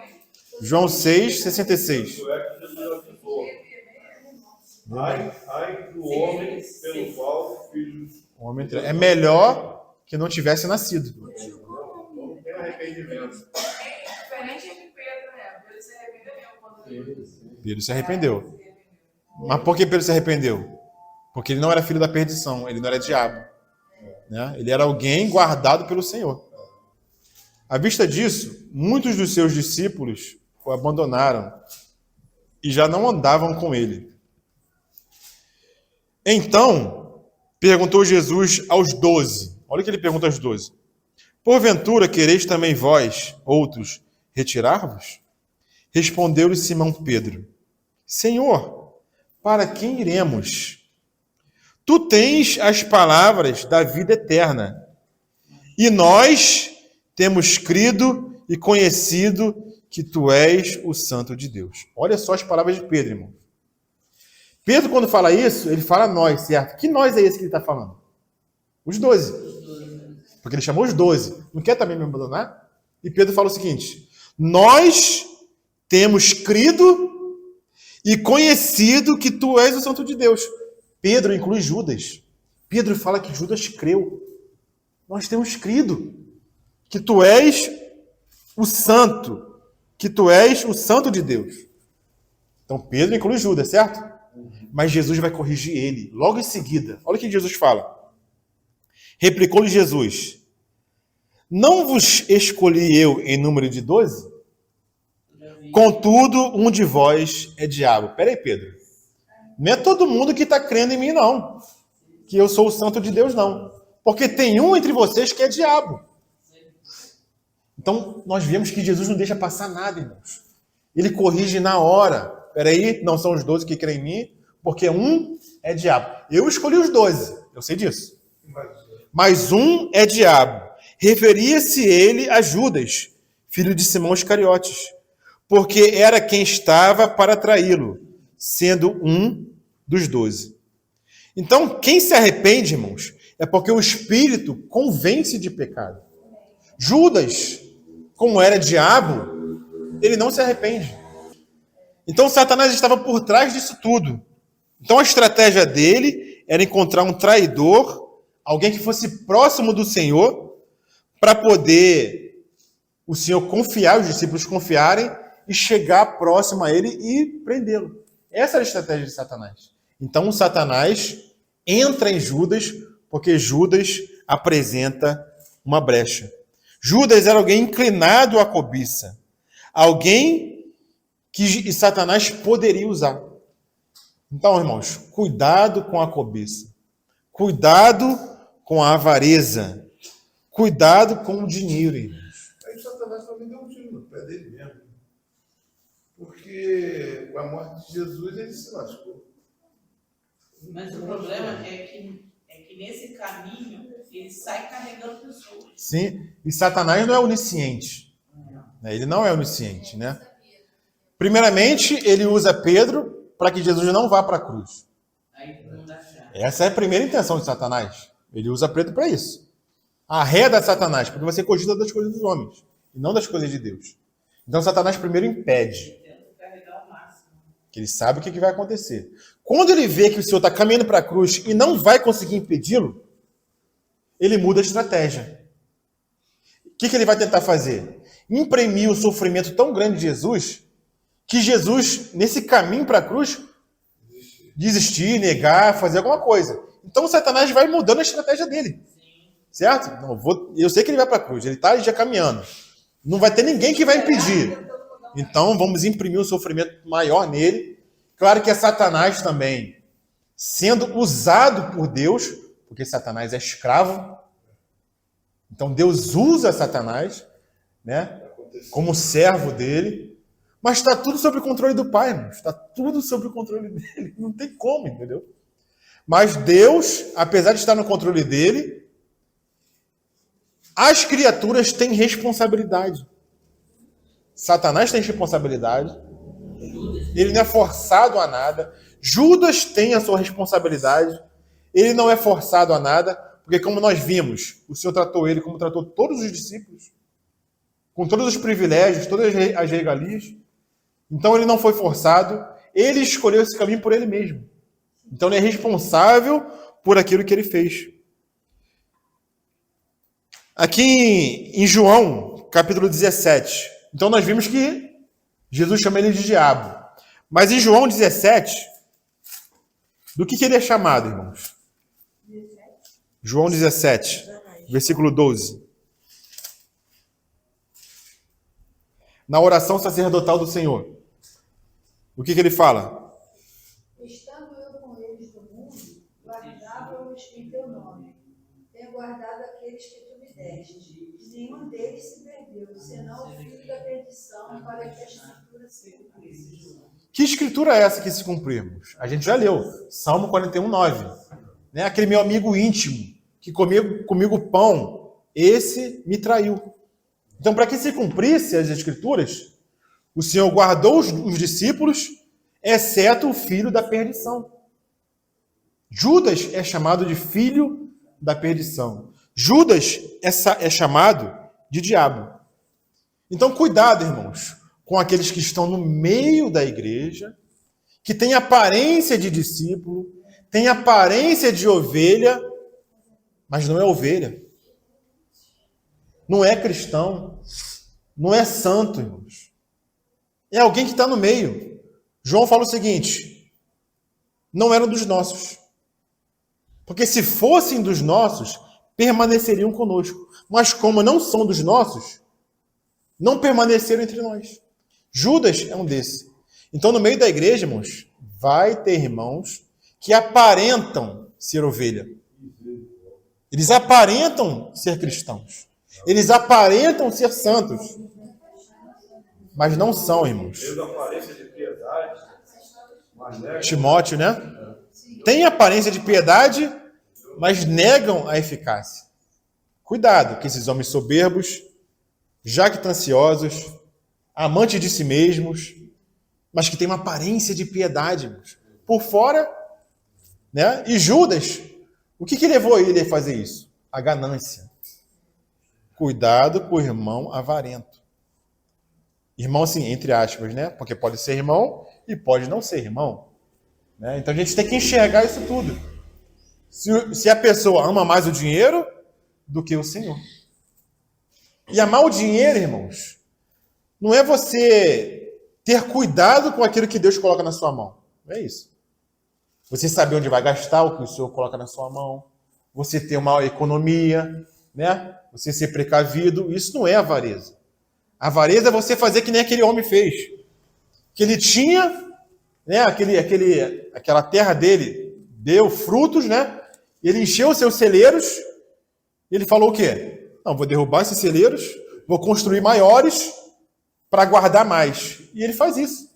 Speaker 1: João 6, 66.
Speaker 2: Isso é que Jesus avisou. Ai do homem pelo qual o filho
Speaker 1: O homem é melhor que não tivesse nascido.
Speaker 2: não tem arrependimento.
Speaker 3: Diferente de Pedro, né? Pedro se arrependeu mesmo quando
Speaker 1: Pedro se arrependeu. Mas por que Pedro se arrependeu? Porque ele não era filho da perdição, ele não era diabo. Né? Ele era alguém guardado pelo Senhor. À vista disso, muitos dos seus discípulos o abandonaram e já não andavam com ele. Então, perguntou Jesus aos 12. Olha o que ele pergunta aos 12. Porventura quereis também vós, outros, retirar-vos? Respondeu-lhe Simão Pedro. Senhor, para quem iremos? Tu tens as palavras da vida eterna. E nós temos crido e conhecido que tu és o Santo de Deus. Olha só as palavras de Pedro, irmão. Pedro, quando fala isso, ele fala nós, certo? Que nós é esse que ele está falando? Os 12. Porque ele chamou os 12. Não quer também me abandonar? E Pedro fala o seguinte: nós temos crido e conhecido que tu és o Santo de Deus. Pedro inclui Judas. Pedro fala que Judas creu. Nós temos crido que tu és o Santo, que tu és o Santo de Deus. Então Pedro inclui Judas, certo? Mas Jesus vai corrigir ele logo em seguida. Olha o que Jesus fala. Replicou-lhe Jesus: não vos escolhi eu em número de 12? Contudo, um de vós é diabo. Peraí, Pedro. Não é todo mundo que está crendo em mim, não. Que eu sou o Santo de Deus, não. Porque tem um entre vocês que é diabo. Então, nós vemos que Jesus não deixa passar nada, irmãos. Ele corrige na hora. Peraí, não são os 12 que creem em mim, porque um é diabo. Eu escolhi os 12, eu sei disso. Mas um é diabo. Referia-se ele a Judas, filho de Simão Iscariotes, porque era quem estava para traí-lo, sendo um dos 12. Então, quem se arrepende, irmãos, é porque o Espírito convence de pecado. Judas, como era diabo, ele não se arrepende. Então, Satanás estava por trás disso tudo. Então, a estratégia dele era encontrar um traidor, alguém que fosse próximo do Senhor, para poder o Senhor confiar, os discípulos confiarem, e chegar próximo a ele e prendê-lo. Essa era a estratégia de Satanás. Então, o Satanás entra em Judas, porque Judas apresenta uma brecha. Judas era alguém inclinado à cobiça. Alguém que Satanás poderia usar. Então, irmãos, cuidado com a cobiça. Cuidado com a avareza. Cuidado com o dinheiro, irmãos.
Speaker 2: Aí Satanás também deu um tiro no pé dele mesmo. Porque com a morte de Jesus ele se lascou.
Speaker 8: Mas o problema é que nesse caminho ele sai carregando pessoas.
Speaker 1: Sim, e Satanás não é onisciente. Ele não é onisciente, né? Primeiramente, ele usa Pedro para que Jesus não vá para a cruz.
Speaker 8: Aí todo mundo achar.
Speaker 1: Essa é a primeira intenção de Satanás. Ele usa preto para isso. Arreda Satanás, porque você cogita das coisas dos homens, e não das coisas de Deus. Então Satanás primeiro impede,
Speaker 8: Tenta carregar o máximo.
Speaker 1: que ele sabe o que vai acontecer. Quando ele vê que o Senhor está caminhando para a cruz e não vai conseguir impedi-lo, ele muda a estratégia. O que ele vai tentar fazer? Imprimir o sofrimento tão grande de Jesus, que Jesus, nesse caminho para a cruz, desistir, negar, fazer alguma coisa. Então o Satanás vai mudando a estratégia dele. Certo? Não, eu sei que ele vai para a cruz, ele está já caminhando. Não vai ter ninguém que vai impedir. Então vamos imprimir um sofrimento maior nele. Claro que é Satanás também sendo usado por Deus, porque Satanás é escravo. Então Deus usa Satanás, né, como servo dele. Mas está tudo sob o controle do Pai, irmãos. Está tudo sob o controle dele. Não tem como, entendeu? Mas Deus, apesar de estar no controle dele, as criaturas têm responsabilidade. Satanás tem responsabilidade. Ele não é forçado a nada. Judas tem a sua responsabilidade. Ele não é forçado a nada, porque como nós vimos, o Senhor tratou ele como tratou todos os discípulos, com todos os privilégios, todas as regalias. Então ele não foi forçado. Ele escolheu esse caminho por ele mesmo. Então ele é responsável por aquilo que ele fez. Aqui em João, capítulo 17. Então nós vimos que Jesus chama ele de diabo. Mas em João 17, do que ele é chamado, irmãos? João 17, versículo 12. Na oração sacerdotal do Senhor. O que ele fala?
Speaker 6: Estando eu com eles no mundo, guardava-os em teu nome. Tenho guardado aqueles que tu me deste. Nenhum deles se perdeu, senão o filho da perdição, para que a escritura se cumprisse.
Speaker 1: Que escritura é essa que se cumprimos? A gente já leu. Salmo 41, 9. Né? Aquele meu amigo íntimo, que comia comigo pão, esse me traiu. Então, para que se cumprisse as escrituras, o Senhor guardou os discípulos, exceto o filho da perdição. Judas é chamado de filho da perdição. Judas é chamado de diabo. Então, cuidado, irmãos, com aqueles que estão no meio da igreja, que têm aparência de discípulo, têm aparência de ovelha, mas não é ovelha. Não é cristão. Não é santo, irmãos. É alguém que está no meio. João fala o seguinte: não eram dos nossos. Porque se fossem dos nossos, permaneceriam conosco. Mas como não são dos nossos, não permaneceram entre nós. Judas é um desses. Então, no meio da igreja, irmãos, vai ter irmãos que aparentam ser ovelha. Eles aparentam ser cristãos. Eles aparentam ser santos. Mas não são, irmãos. Timóteo, né? Tem aparência de piedade, mas negam a eficácia. Cuidado, que esses homens soberbos, jactanciosos, amantes de si mesmos, mas que têm uma aparência de piedade, irmãos. Por fora, né? E Judas, o que levou ele a fazer isso? A ganância. Cuidado com o irmão avarento. Irmão, assim, entre aspas, né? Porque pode ser irmão e pode não ser irmão. Né? Então a gente tem que enxergar isso tudo. Se a pessoa ama mais o dinheiro do que o Senhor. E amar o dinheiro, irmãos, não é você ter cuidado com aquilo que Deus coloca na sua mão. Não é isso. Você saber onde vai gastar o que o Senhor coloca na sua mão. Você ter uma economia, né? Você ser precavido. Isso não é avareza. A avareza é você fazer que nem aquele homem fez. Que ele tinha, né? Aquela terra dele deu frutos, né? E ele encheu os seus celeiros. E ele falou o quê? Não, vou derrubar esses celeiros, vou construir maiores para guardar mais. E ele faz isso.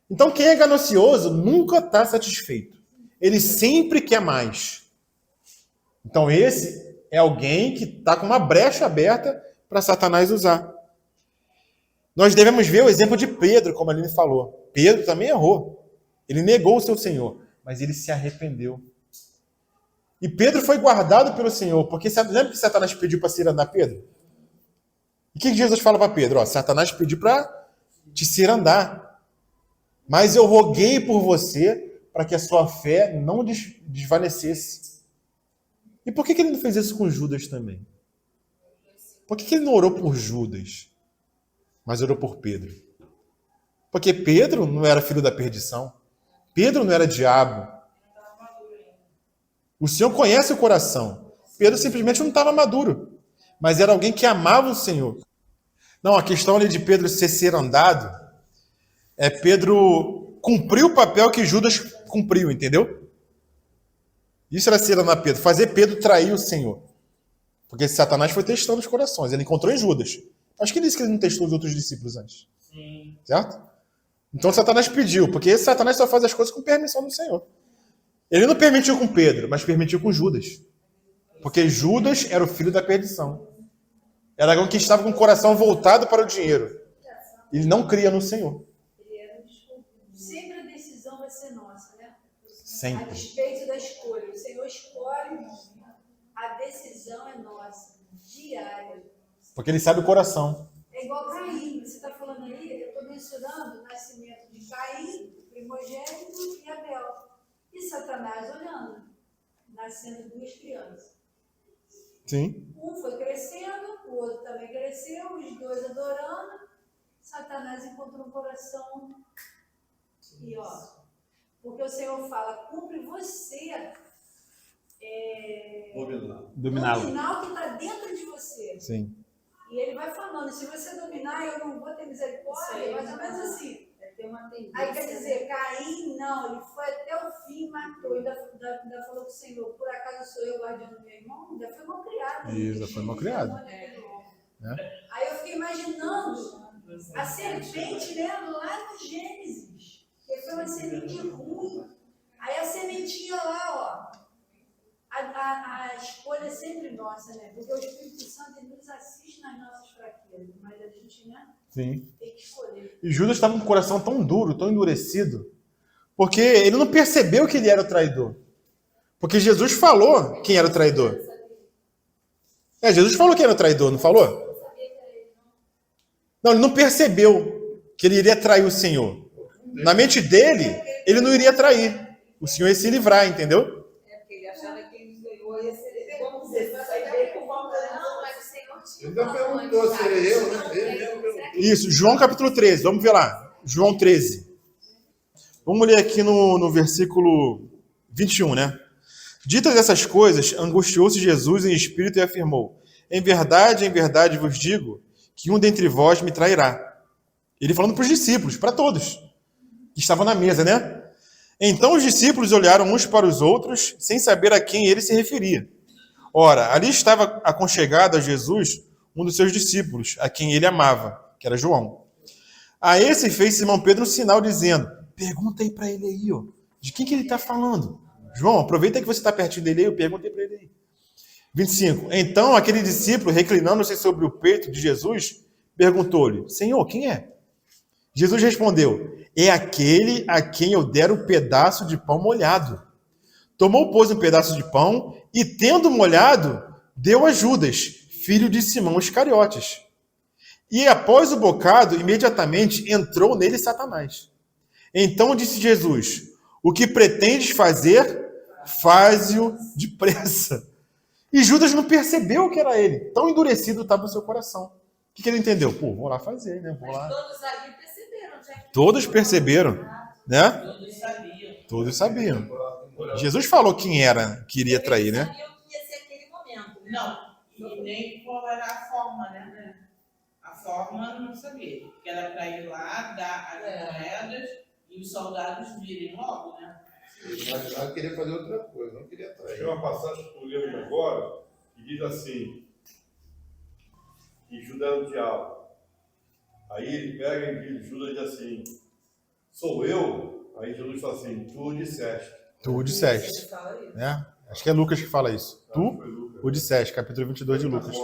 Speaker 1: Então, quem é ganancioso nunca está satisfeito. Ele sempre quer mais. Então, esse é alguém que está com uma brecha aberta para Satanás usar. Nós devemos ver o exemplo de Pedro, como a Aline falou. Pedro também errou. Ele negou o seu Senhor. Mas mas ele se arrependeu. E Pedro foi guardado pelo Senhor, porque lembra que Satanás pediu para cirandar Pedro? E o que Jesus fala para Pedro? Ó, Satanás pediu para te cirandar, mas eu roguei por você para que a sua fé não desvanecesse. E por que ele não fez isso com Judas também? Por que ele não orou por Judas, mas orou por Pedro? Porque Pedro não era filho da perdição. Pedro não era diabo. O Senhor conhece o coração. Pedro simplesmente não estava maduro, mas era alguém que amava o Senhor. Não, a questão ali de Pedro ser cirandado é Pedro cumprir o papel que Judas cumpriu, entendeu? Isso era cirandar Pedro, fazer Pedro trair o Senhor. Porque Satanás foi testando os corações. Ele encontrou em Judas. Acho que ele disse que ele não testou os outros discípulos antes.
Speaker 8: Sim.
Speaker 1: Certo? Então Satanás pediu, porque esse Satanás só faz as coisas com permissão do Senhor. Ele não permitiu com Pedro, mas permitiu com Judas. Porque Judas era o filho da perdição. Era alguém que estava com o coração voltado para o dinheiro. Ele não cria no Senhor.
Speaker 6: Sempre a decisão vai ser nossa, né? A
Speaker 1: Sempre.
Speaker 6: despeito da escolha. O Senhor escolhe, a decisão é nossa, diária.
Speaker 1: Porque ele sabe o coração.
Speaker 6: É igual Caim, você está falando aí, eu estou mencionando o nascimento de Caim, primogênito, e Abel. E Satanás olhando, nascendo duas crianças.
Speaker 1: Sim.
Speaker 6: Um foi crescendo, o outro também cresceu, os dois adorando. Satanás encontrou um coração. E ó, porque o Senhor fala, cumpre você
Speaker 1: Dominá-lo.
Speaker 6: dominar o que está dentro de você.
Speaker 1: Sim.
Speaker 6: E ele vai falando, se você dominar, eu não vou ter misericórdia, mais ou menos assim. Aí quer dizer, Caim, não, ele foi até o fim e matou. Ainda falou com o Senhor, por acaso sou eu guardião do meu irmão? Ainda foi mal criado.
Speaker 1: Isso, foi mal criado.
Speaker 6: Aí eu fiquei imaginando a serpente, né, lá no Gênesis, que foi uma semente ruim. Aí a sementinha lá, ó. A escolha é sempre nossa, né? Porque o Espírito Santo ele nos assiste nas nossas fraquezas, mas a gente, né,
Speaker 1: Sim.
Speaker 6: tem que escolher.
Speaker 1: E Judas estava com o coração tão duro, tão endurecido, porque ele não percebeu que ele era o traidor. Porque Jesus falou quem era o traidor. Jesus falou quem era o traidor, não falou? Não, ele não percebeu que ele iria trair o Senhor. Na mente dele, ele não iria trair. O Senhor ia se livrar, entendeu?
Speaker 7: Ele achava que ele ganhou esse. Vamos
Speaker 2: Ele ainda perguntou se era eu, né?
Speaker 1: Isso, João capítulo 13, vamos ver lá. João 13. Vamos ler aqui no versículo 21, né? Ditas essas coisas, angustiou-se Jesus em espírito e afirmou: em verdade vos digo, que um dentre vós me trairá. Ele falando para os discípulos, para todos, que estavam na mesa, né? Então os discípulos olharam uns para os outros, sem saber a quem ele se referia. Ora, ali estava aconchegado a Jesus um dos seus discípulos, a quem ele amava, que era João. A esse fez Simão Pedro um sinal, dizendo: pergunta aí para ele aí, ó, de quem que ele está falando? João, aproveita que você está pertinho dele aí, pergunta aí para ele aí. 25. Então aquele discípulo, reclinando-se sobre o peito de Jesus, perguntou-lhe: Senhor, quem é? Jesus respondeu: é aquele a quem eu der o pedaço de pão molhado. Tomou, pois, um pedaço de pão e, tendo molhado, deu a Judas, filho de Simão Iscariotes. E após o bocado, imediatamente entrou nele Satanás. Então disse Jesus: o que pretendes fazer, faze-o depressa. E Judas não percebeu que era ele. Tão endurecido estava o seu coração. O que ele entendeu? Pô, vou lá fazer, né? Vou lá.
Speaker 7: todos ali perceberam, já que
Speaker 1: Todos perceberam, né?
Speaker 8: Todos sabiam.
Speaker 1: Todos sabiam. Jesus falou quem era que iria trair, né?
Speaker 7: sabiam que ia ser aquele momento, né?
Speaker 8: Não, e nem qual era a forma, né? A forma não sabia. Que era para ir lá, dar as moedas e os soldados virem logo, né?
Speaker 2: Mas ela queria fazer outra coisa, não queria
Speaker 9: Tem
Speaker 2: trair.
Speaker 9: uma passagem que eu lembro agora que diz assim, que Judas era o diabo. Aí ele pega e diz, Judas diz assim, sou eu? Aí Jesus fala assim, tu o disseste.
Speaker 1: Tu o disseste. Né? Acho que é Lucas que fala isso. Tu o disseste, capítulo 22 de Lucas.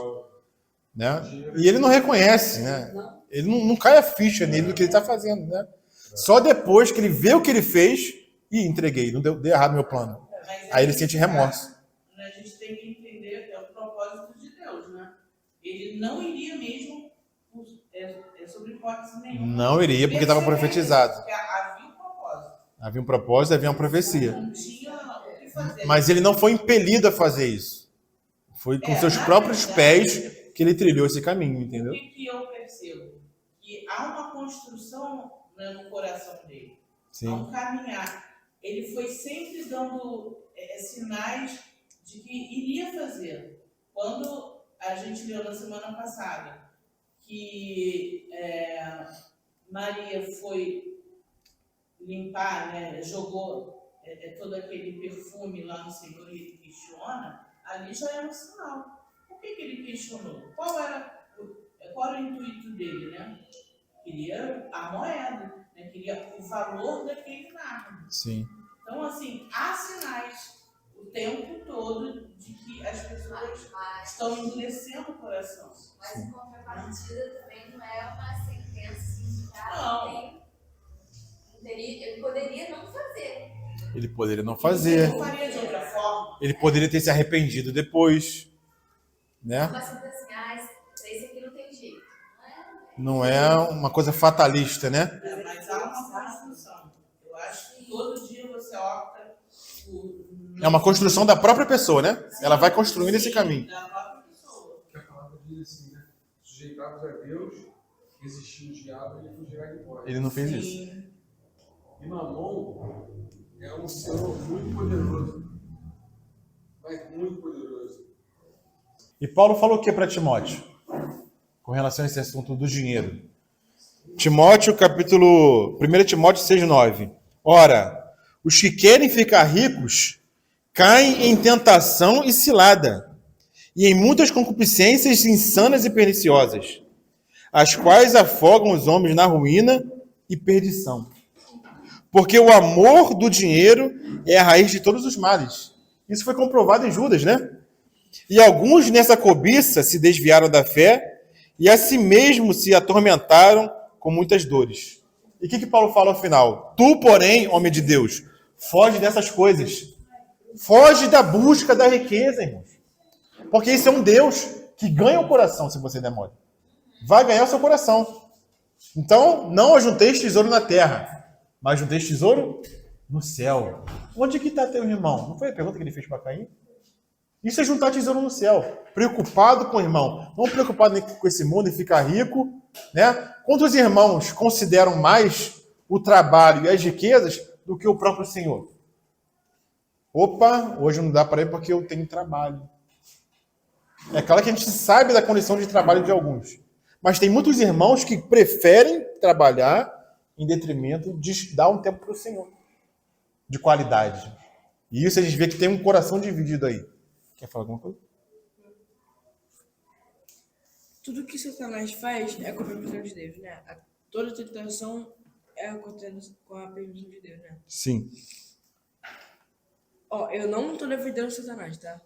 Speaker 1: Né? E ele não reconhece, né? Ele não cai a ficha nele do que ele está fazendo, né? Só depois que ele vê o que ele fez, Ih, entreguei, não deu errado meu plano.
Speaker 8: Mas
Speaker 1: Aí ele sente remorso.
Speaker 8: A gente tem que entender o propósito de Deus, né? Ele não iria mesmo sobre hipótese nenhuma.
Speaker 1: Não iria, porque estava profetizado.
Speaker 8: Porque havia um propósito.
Speaker 1: Havia um propósito, havia uma profecia.
Speaker 8: Não tinha o que fazer.
Speaker 1: Mas ele não foi impelido a fazer isso. Foi com seus próprios pés que ele trilhou esse caminho, entendeu?
Speaker 8: O que eu percebo? Que há uma construção, né, no coração dele.
Speaker 1: Sim.
Speaker 8: Há um caminhar. Ele foi sempre dando sinais de que iria fazer. Quando a gente leu na semana passada que Maria foi limpar, né, jogou todo aquele perfume lá no Senhor e ele questiona, ali já era um sinal. Por que ele questionou? Qual era o intuito dele, né? Queria a moeda, né? Queria o valor daquele nardo.
Speaker 1: Sim.
Speaker 8: Então, assim, há sinais o tempo todo de que as pessoas estão endurecendo o coração.
Speaker 10: Mas em contrapartida também não é uma sentença assim,
Speaker 8: Não.
Speaker 10: Ele poderia não fazer.
Speaker 1: Ele poderia não fazer.
Speaker 8: Não faria de outra forma.
Speaker 1: Ele poderia ter se arrependido depois. Né?
Speaker 10: Mas assim, esse aqui não tem jeito.
Speaker 1: Não é uma coisa fatalista, né?
Speaker 8: Mas há uma construção. Eu acho que todo dia você opta por...
Speaker 1: É uma construção da própria pessoa, né? Ela vai construindo esse caminho.
Speaker 8: Da própria pessoa.
Speaker 11: Porque a palavra diz assim, né? Sujeitados a Deus, resistir o diabo, ele fugirá de vós.
Speaker 1: Ele não fez isso.
Speaker 11: E Mamon é um senhor muito poderoso. Mas muito poderoso.
Speaker 1: E Paulo falou o que para Timóteo? Com relação a esse assunto do dinheiro. Timóteo, capítulo 1 Timóteo 6,9. Ora, os que querem ficar ricos caem em tentação e cilada, e em muitas concupiscências insanas e perniciosas, as quais afogam os homens na ruína e perdição. Porque o amor do dinheiro é a raiz de todos os males. Isso foi comprovado em Judas, né? E alguns nessa cobiça se desviaram da fé e a si mesmo se atormentaram com muitas dores. E o que Paulo fala ao final? Tu, porém, homem de Deus, foge dessas coisas. Foge da busca da riqueza, irmãos. Porque esse é um Deus que ganha o coração se você der mole. Vai ganhar o seu coração. Então, não ajunteis tesouro na terra, mas ajunteis tesouro no céu. Onde que está teu irmão? Não foi a pergunta que ele fez para Caim? Isso é juntar tesouro no céu. Preocupado com o irmão. Não preocupado nem com esse mundo e ficar rico. Né? Quantos irmãos consideram mais o trabalho e as riquezas do que o próprio Senhor? Opa, hoje não dá para ir porque eu tenho trabalho. É claro que a gente sabe da condição de trabalho de alguns. Mas tem muitos irmãos que preferem trabalhar em detrimento de dar um tempo para o Senhor. De qualidade. E isso a gente vê que tem um coração dividido aí. Quer falar alguma coisa?
Speaker 3: Tudo que Satanás faz é com a permissão de Deus, né? Toda tentação é acontecendo com a permissão de Deus, né?
Speaker 1: Sim.
Speaker 3: Ó, eu não tô defendendo Satanás, tá?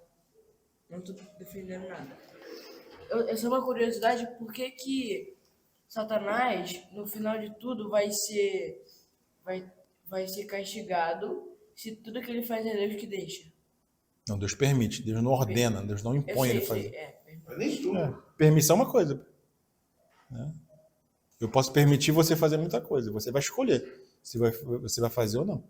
Speaker 3: Não tô defendendo nada. É só uma curiosidade, por que Satanás, no final de tudo, vai ser castigado se tudo que ele faz é Deus que deixa?
Speaker 1: Não, Deus permite, Deus não ordena, Deus não impõe ele fazer.
Speaker 2: Mas nem tudo.
Speaker 1: Permissão é uma coisa. Né? Eu posso permitir você fazer muita coisa, você vai escolher se você vai fazer ou não.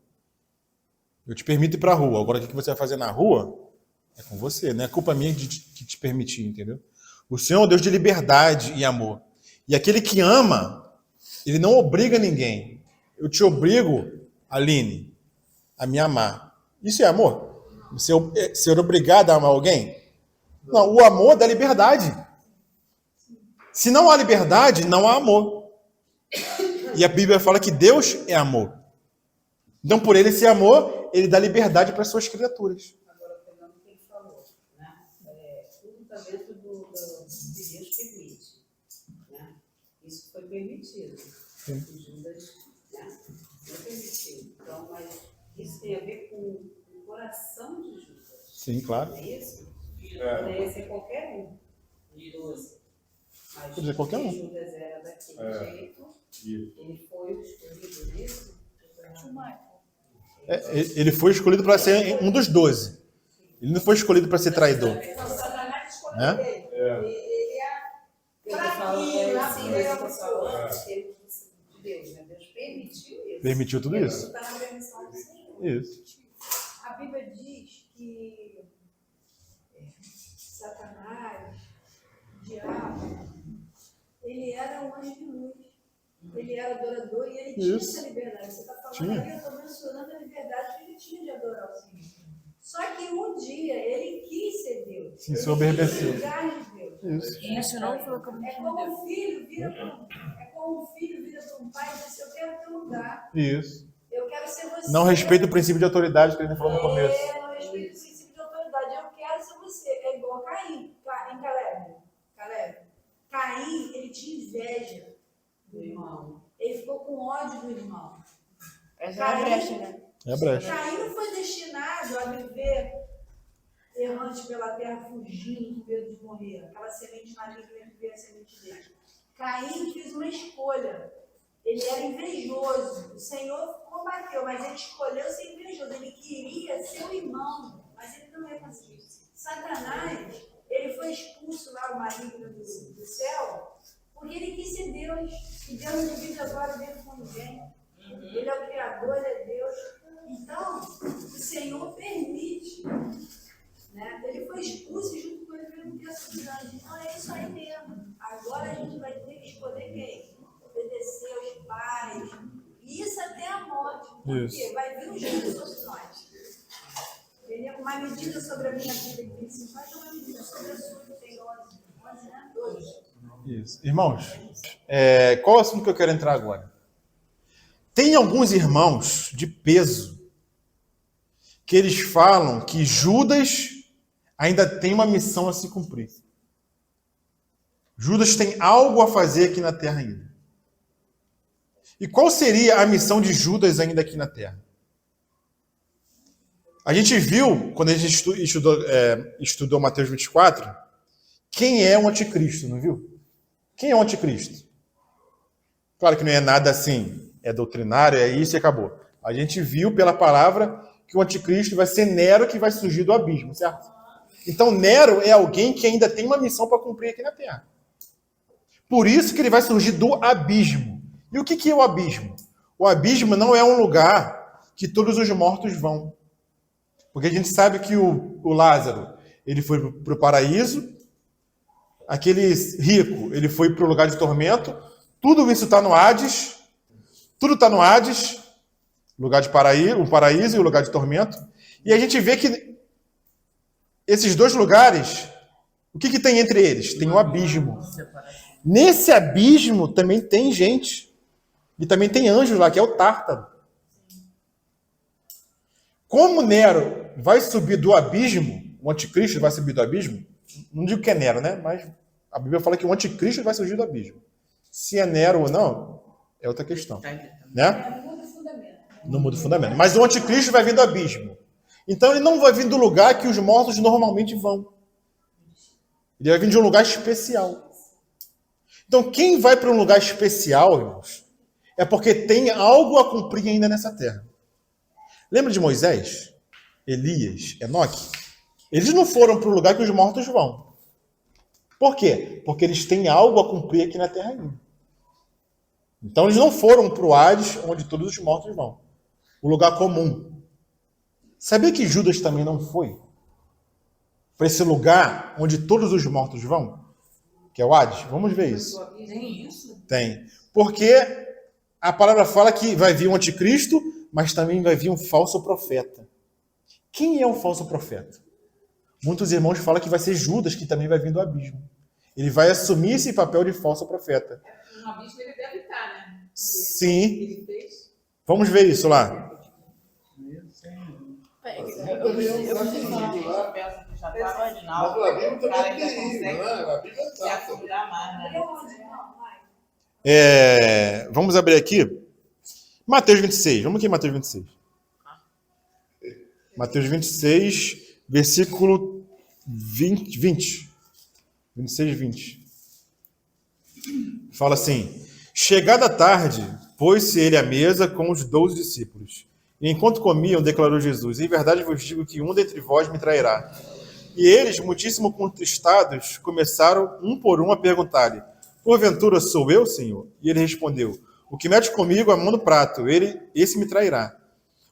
Speaker 1: Eu te permito ir para a rua, agora o que você vai fazer na rua é com você, não é culpa minha de te permitir, entendeu? O Senhor é um Deus de liberdade e amor. E aquele que ama, ele não obriga ninguém. Eu te obrigo, Aline, a me amar. Isso é amor? Ser obrigado a amar alguém? Não, o amor dá liberdade. Se não há liberdade, não há amor. E a Bíblia fala que Deus é amor. Então, por ele ser amor, ele dá liberdade para as suas criaturas.
Speaker 7: Agora, pegando o que ele falou, né? Tudo está dentro de Deus permite. Né? Isso foi permitido.
Speaker 1: Sim.
Speaker 7: O Judas, né? Foi permitido. Então, mas isso tem a ver com o coração de Judas.
Speaker 1: Sim, claro.
Speaker 7: Não é isso? Poderia ser qualquer um de 12. Mas
Speaker 1: Pode ser qualquer um.
Speaker 7: Judas era daquele jeito, ele foi o escolhido nisso.
Speaker 1: Ele foi escolhido para ser um dos 12. Ele não foi escolhido para ser traidor.
Speaker 6: Não, Satanás escolheu
Speaker 1: Né?
Speaker 6: ele. Ele é fraquinho, lá no meio da pessoa.
Speaker 7: De Deus, né? Deus permitiu isso.
Speaker 1: Permitiu tudo isso.
Speaker 6: Está na permissão do Senhor.
Speaker 1: Isso.
Speaker 6: A Bíblia diz que Satanás, o diabo, ele era um anjo de luz. Ele era adorador e ele tinha
Speaker 1: Isso.
Speaker 6: essa liberdade. Você está falando
Speaker 1: Tinha.
Speaker 6: aí, eu estou mencionando a liberdade que ele tinha de adorar o Senhor. Só que um dia ele quis ser Deus.
Speaker 1: Se
Speaker 6: Ele
Speaker 1: soberbeceu.
Speaker 6: quis lugar de Deus.
Speaker 1: Isso.
Speaker 3: Isso não foi o que eu
Speaker 6: É como um filho vira para um pai e diz: eu quero teu lugar.
Speaker 1: Isso.
Speaker 6: Eu quero ser você.
Speaker 1: Não respeita o princípio de autoridade que ele falou no começo.
Speaker 6: Não respeito o princípio de autoridade. Eu quero ser você. É igual Caim. Caleb. Caim, ele tinha inveja do irmão. Ele ficou com ódio do irmão.
Speaker 3: Essa é a brecha, né?
Speaker 1: É a brecha.
Speaker 6: Caim não foi destinado a viver errante pela terra, fugindo com medo de morrer. Aquela semente maligna que veio a semente dele. Caim fez uma escolha. Ele era invejoso. O Senhor combateu, mas ele escolheu ser invejoso. Ele queria ser o irmão, mas ele não ia conseguir. Satanás, ele foi expulso lá, o maligno do céu, porque ele quis ser Deus. E Deus não divide a glória dele com ninguém. Ele é o Criador, ele é Deus. Então, o Senhor permite. Né? Ele foi expulso e junto com ele veio um terço dos anjos. Então é isso aí mesmo. Agora a gente vai ter que escolher quem? Obedecer aos pais. E isso até a morte. Porque vai vir um juízo sobre nós. Entendeu? Uma medida sobre a minha vida que tem 50, uma medida sobre a sua que tem 11, né? 12.
Speaker 1: Isso. Irmãos, qual é o assunto que eu quero entrar agora? Tem alguns irmãos de peso que eles falam que Judas ainda tem uma missão a se cumprir. Judas tem algo a fazer aqui na terra ainda. E qual seria a missão de Judas ainda aqui na terra? A gente viu, quando a gente estudou Mateus 24, quem é o anticristo, não viu? Quem é o anticristo? Claro que não é nada assim, é doutrinário, é isso e acabou. A gente viu pela palavra que o anticristo vai ser Nero, que vai surgir do abismo, certo? Então Nero é alguém que ainda tem uma missão para cumprir aqui na terra. Por isso que ele vai surgir do abismo. E o que é o abismo? O abismo não é um lugar que todos os mortos vão. Porque a gente sabe que o Lázaro, ele foi para o paraíso, aquele rico, ele foi para o lugar de tormento, tudo isso está no Hades, tudo está no Hades, lugar de paraíso, o paraíso e o lugar de tormento, e a gente vê que esses dois lugares, o que tem entre eles? Tem o abismo. Nesse abismo também tem gente, e também tem anjos lá, que é o Tártaro. Como Nero vai subir do abismo, o anticristo vai subir do abismo, não digo que é Nero, né? Mas a Bíblia fala que o anticristo vai surgir do abismo. Se é Nero ou não, é outra questão. Né? Não muda o fundamento. Mas o anticristo vai vir do abismo. Então ele não vai vir do lugar que os mortos normalmente vão. Ele vai vir de um lugar especial. Então quem vai para um lugar especial, irmãos, é porque tem algo a cumprir ainda nessa terra. Lembra de Moisés, Elias, Enoque? Eles não foram para o lugar que os mortos vão. Por quê? Porque eles têm algo a cumprir aqui na terra ainda. Então eles não foram para o Hades, onde todos os mortos vão. O lugar comum. Sabia que Judas também não foi para esse lugar onde todos os mortos vão? Que é o Hades? Vamos ver isso.
Speaker 3: Tem isso?
Speaker 1: Tem. Porque a palavra fala que vai vir um anticristo, mas também vai vir um falso profeta. Quem é o falso profeta? Muitos irmãos falam que vai ser Judas, que também vai vir do abismo. Ele vai assumir esse papel de falso profeta.
Speaker 5: No abismo ele deve estar, né?
Speaker 1: Sim.
Speaker 5: Ele fez.
Speaker 1: Vamos ver isso lá.
Speaker 2: Mas o abismo também tem perigo, né? O abismo é chato.
Speaker 1: Vamos abrir aqui. Mateus 26. Vamos aqui em Mateus 26. Mateus 26, versículo 20. 26, 20. Fala assim: chegada a tarde, pôs-se ele à mesa com os 12 discípulos. E enquanto comiam, declarou Jesus: em verdade vos digo que um dentre vós me trairá. E eles, muitíssimo contristados, começaram um por um a perguntar-lhe: porventura sou eu, Senhor? E ele respondeu: o que mete comigo a mão no prato, esse me trairá.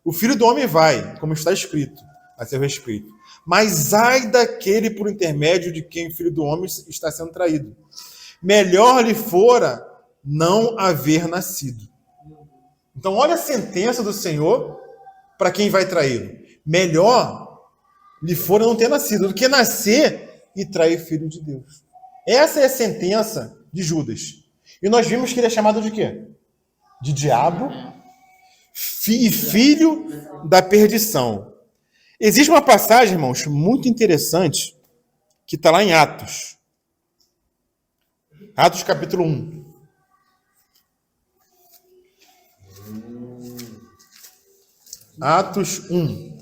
Speaker 1: O Filho do Homem vai, como está escrito a seu respeito. Mas ai daquele por intermédio de quem o Filho do Homem está sendo traído. Melhor lhe fora não haver nascido. Então, olha a sentença do Senhor para quem vai traí-lo. Melhor lhe fora não ter nascido do que nascer e trair o Filho de Deus. Essa é a sentença de Judas. E nós vimos que ele é chamado de quê? De diabo e filho da perdição. Existe uma passagem, irmãos, muito interessante que está lá em Atos. Atos capítulo 1. Atos 1.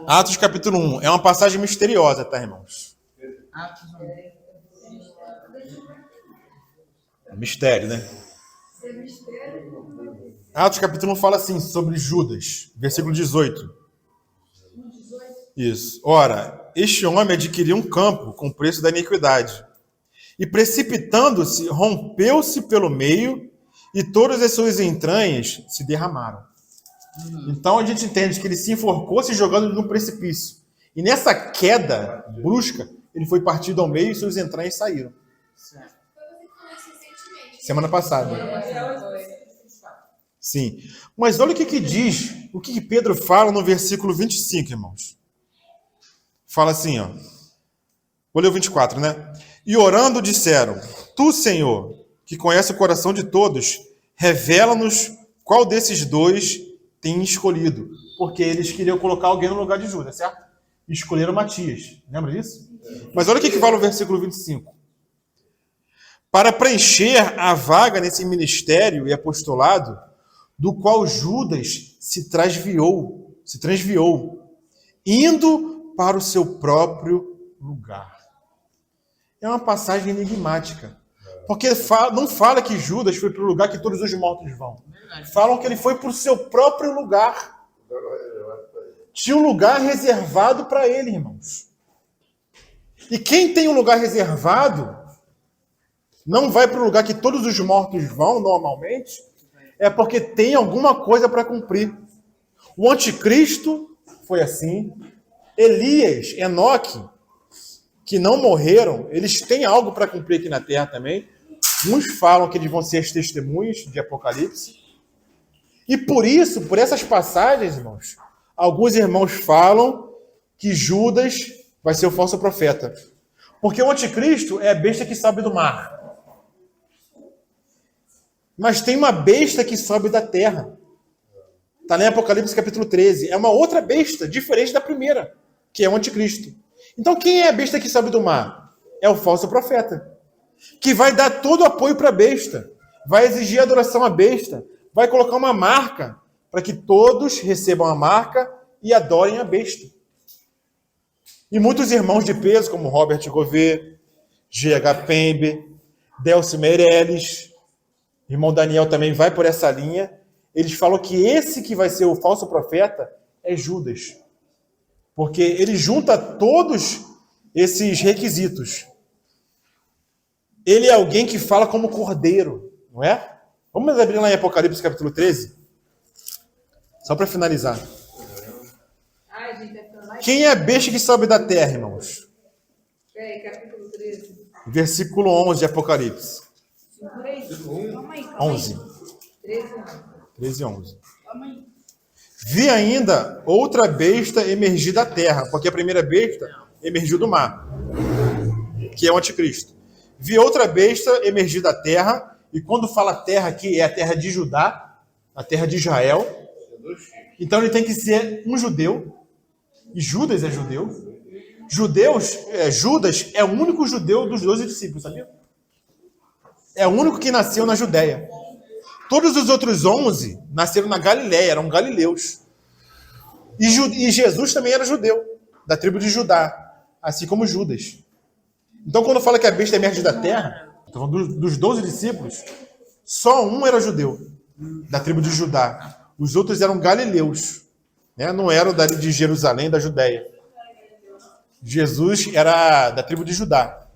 Speaker 1: Atos capítulo 1. É uma passagem misteriosa, tá, irmãos? Mistério, né? Atos capítulo 1 fala assim, sobre Judas, versículo 18. Isso. Ora, este homem adquiriu um campo com o preço da iniquidade. E precipitando-se, rompeu-se pelo meio e todas as suas entranhas se derramaram. Então a gente entende que ele se enforcou se jogando de um precipício. E nessa queda brusca, ele foi partido ao meio e suas entranhas saíram. Semana passada. Sim. Mas olha o que diz, o que Pedro fala no versículo 25, irmãos. Fala assim, ó. Vou ler o 24, né? E orando disseram: Tu, Senhor, que conhece o coração de todos, revela-nos qual desses dois tem escolhido. Porque eles queriam colocar alguém no lugar de Judas, certo? E escolheram Matias. Lembra disso? Mas olha o que fala o versículo 25. Para preencher a vaga nesse ministério e apostolado, do qual Judas se transviou, indo para o seu próprio lugar. É uma passagem enigmática. Porque não fala que Judas foi para o lugar que todos os mortos vão. Falam que ele foi para o seu próprio lugar. Tinha um lugar reservado para ele, irmãos. E quem tem um lugar reservado não vai para o lugar que todos os mortos vão, normalmente, é porque tem alguma coisa para cumprir. O anticristo foi assim. Elias, Enoque, que não morreram, eles têm algo para cumprir aqui na terra também. Uns falam que eles vão ser as testemunhas de Apocalipse. E por isso, por essas passagens, irmãos, alguns irmãos falam que Judas vai ser o falso profeta. Porque o anticristo é a besta que sobe do mar. Mas tem uma besta que sobe da terra. Está lá em Apocalipse capítulo 13. É uma outra besta, diferente da primeira, que é o anticristo. Então quem é a besta que sobe do mar? É o falso profeta. Que vai dar todo o apoio para a besta. Vai exigir adoração à besta. Vai colocar uma marca para que todos recebam a marca e adorem a besta. E muitos irmãos de peso, como Robert Gouveia, G.H. Pembe, Delcio Meirelles, irmão Daniel também vai por essa linha. Eles falam que esse que vai ser o falso profeta é Judas. Porque ele junta todos esses requisitos. Ele é alguém que fala como cordeiro, não é? Vamos abrir lá em Apocalipse capítulo 13? Só para finalizar. Quem é a besta que sobe da terra, irmãos?
Speaker 5: Capítulo 13.
Speaker 1: Versículo 11 de Apocalipse. 11. 13 e 11. Vi ainda outra besta emergir da terra, porque a primeira besta emergiu do mar, que é o anticristo. Vi outra besta emergir da terra, e quando fala terra aqui, é a terra de Judá, a terra de Israel. Então ele tem que ser um judeu, e Judas é judeu. Judas é o único judeu dos 12 discípulos, sabia? É o único que nasceu na Judéia. Todos os outros 11 nasceram na Galiléia, eram galileus. E Jesus também era judeu, da tribo de Judá, assim como Judas. Então, quando fala que a besta emerge da terra, estou falando dos 12 discípulos, só um era judeu. da tribo de Judá. Os outros eram galileus, né? Não eram dali de Jerusalém, da Judéia. Jesus era da tribo de Judá.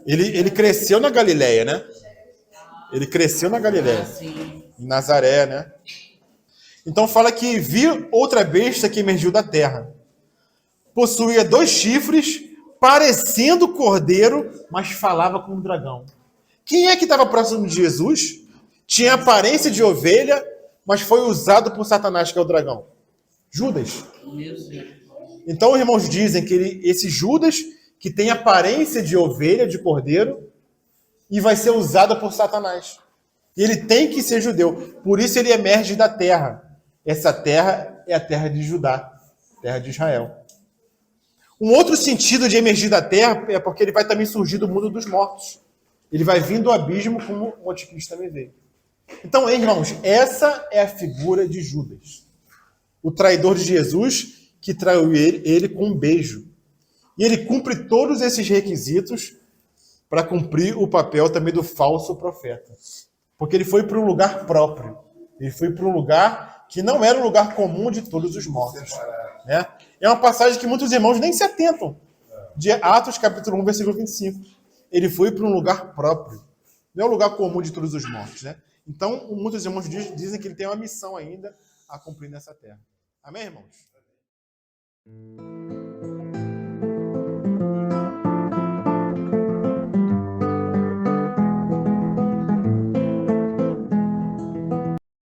Speaker 1: Ele cresceu na Galileia, né? Ele cresceu na Galileia, em Nazaré, né? Então fala que viu outra besta que emergiu da terra. Possuía 2 chifres, parecendo cordeiro, mas falava como um dragão. Quem é que estava próximo de Jesus? Tinha aparência de ovelha, mas foi usado por Satanás, que é o dragão. Judas. Então, os irmãos dizem que esse Judas, que tem aparência de ovelha, de cordeiro, e vai ser usado por Satanás. E ele tem que ser judeu. Por isso ele emerge da terra. Essa terra é a terra de Judá, terra de Israel. Um outro sentido de emergir da terra é porque ele vai também surgir do mundo dos mortos. Ele vai vir do abismo, como o anticristo também veio. Então, irmãos, essa é a figura de Judas. O traidor de Jesus, que traiu ele com um beijo. E ele cumpre todos esses requisitos para cumprir o papel também do falso profeta. Porque ele foi para um lugar próprio. Ele foi para um lugar que não era um lugar comum de todos os mortos. Né? É uma passagem que muitos irmãos nem se atentam. De Atos, capítulo 1, versículo 25. Ele foi para um lugar próprio. Não é um lugar comum de todos os mortos. Né? Então, muitos irmãos dizem que ele tem uma missão ainda a cumprir nessa terra. Amém, irmãos?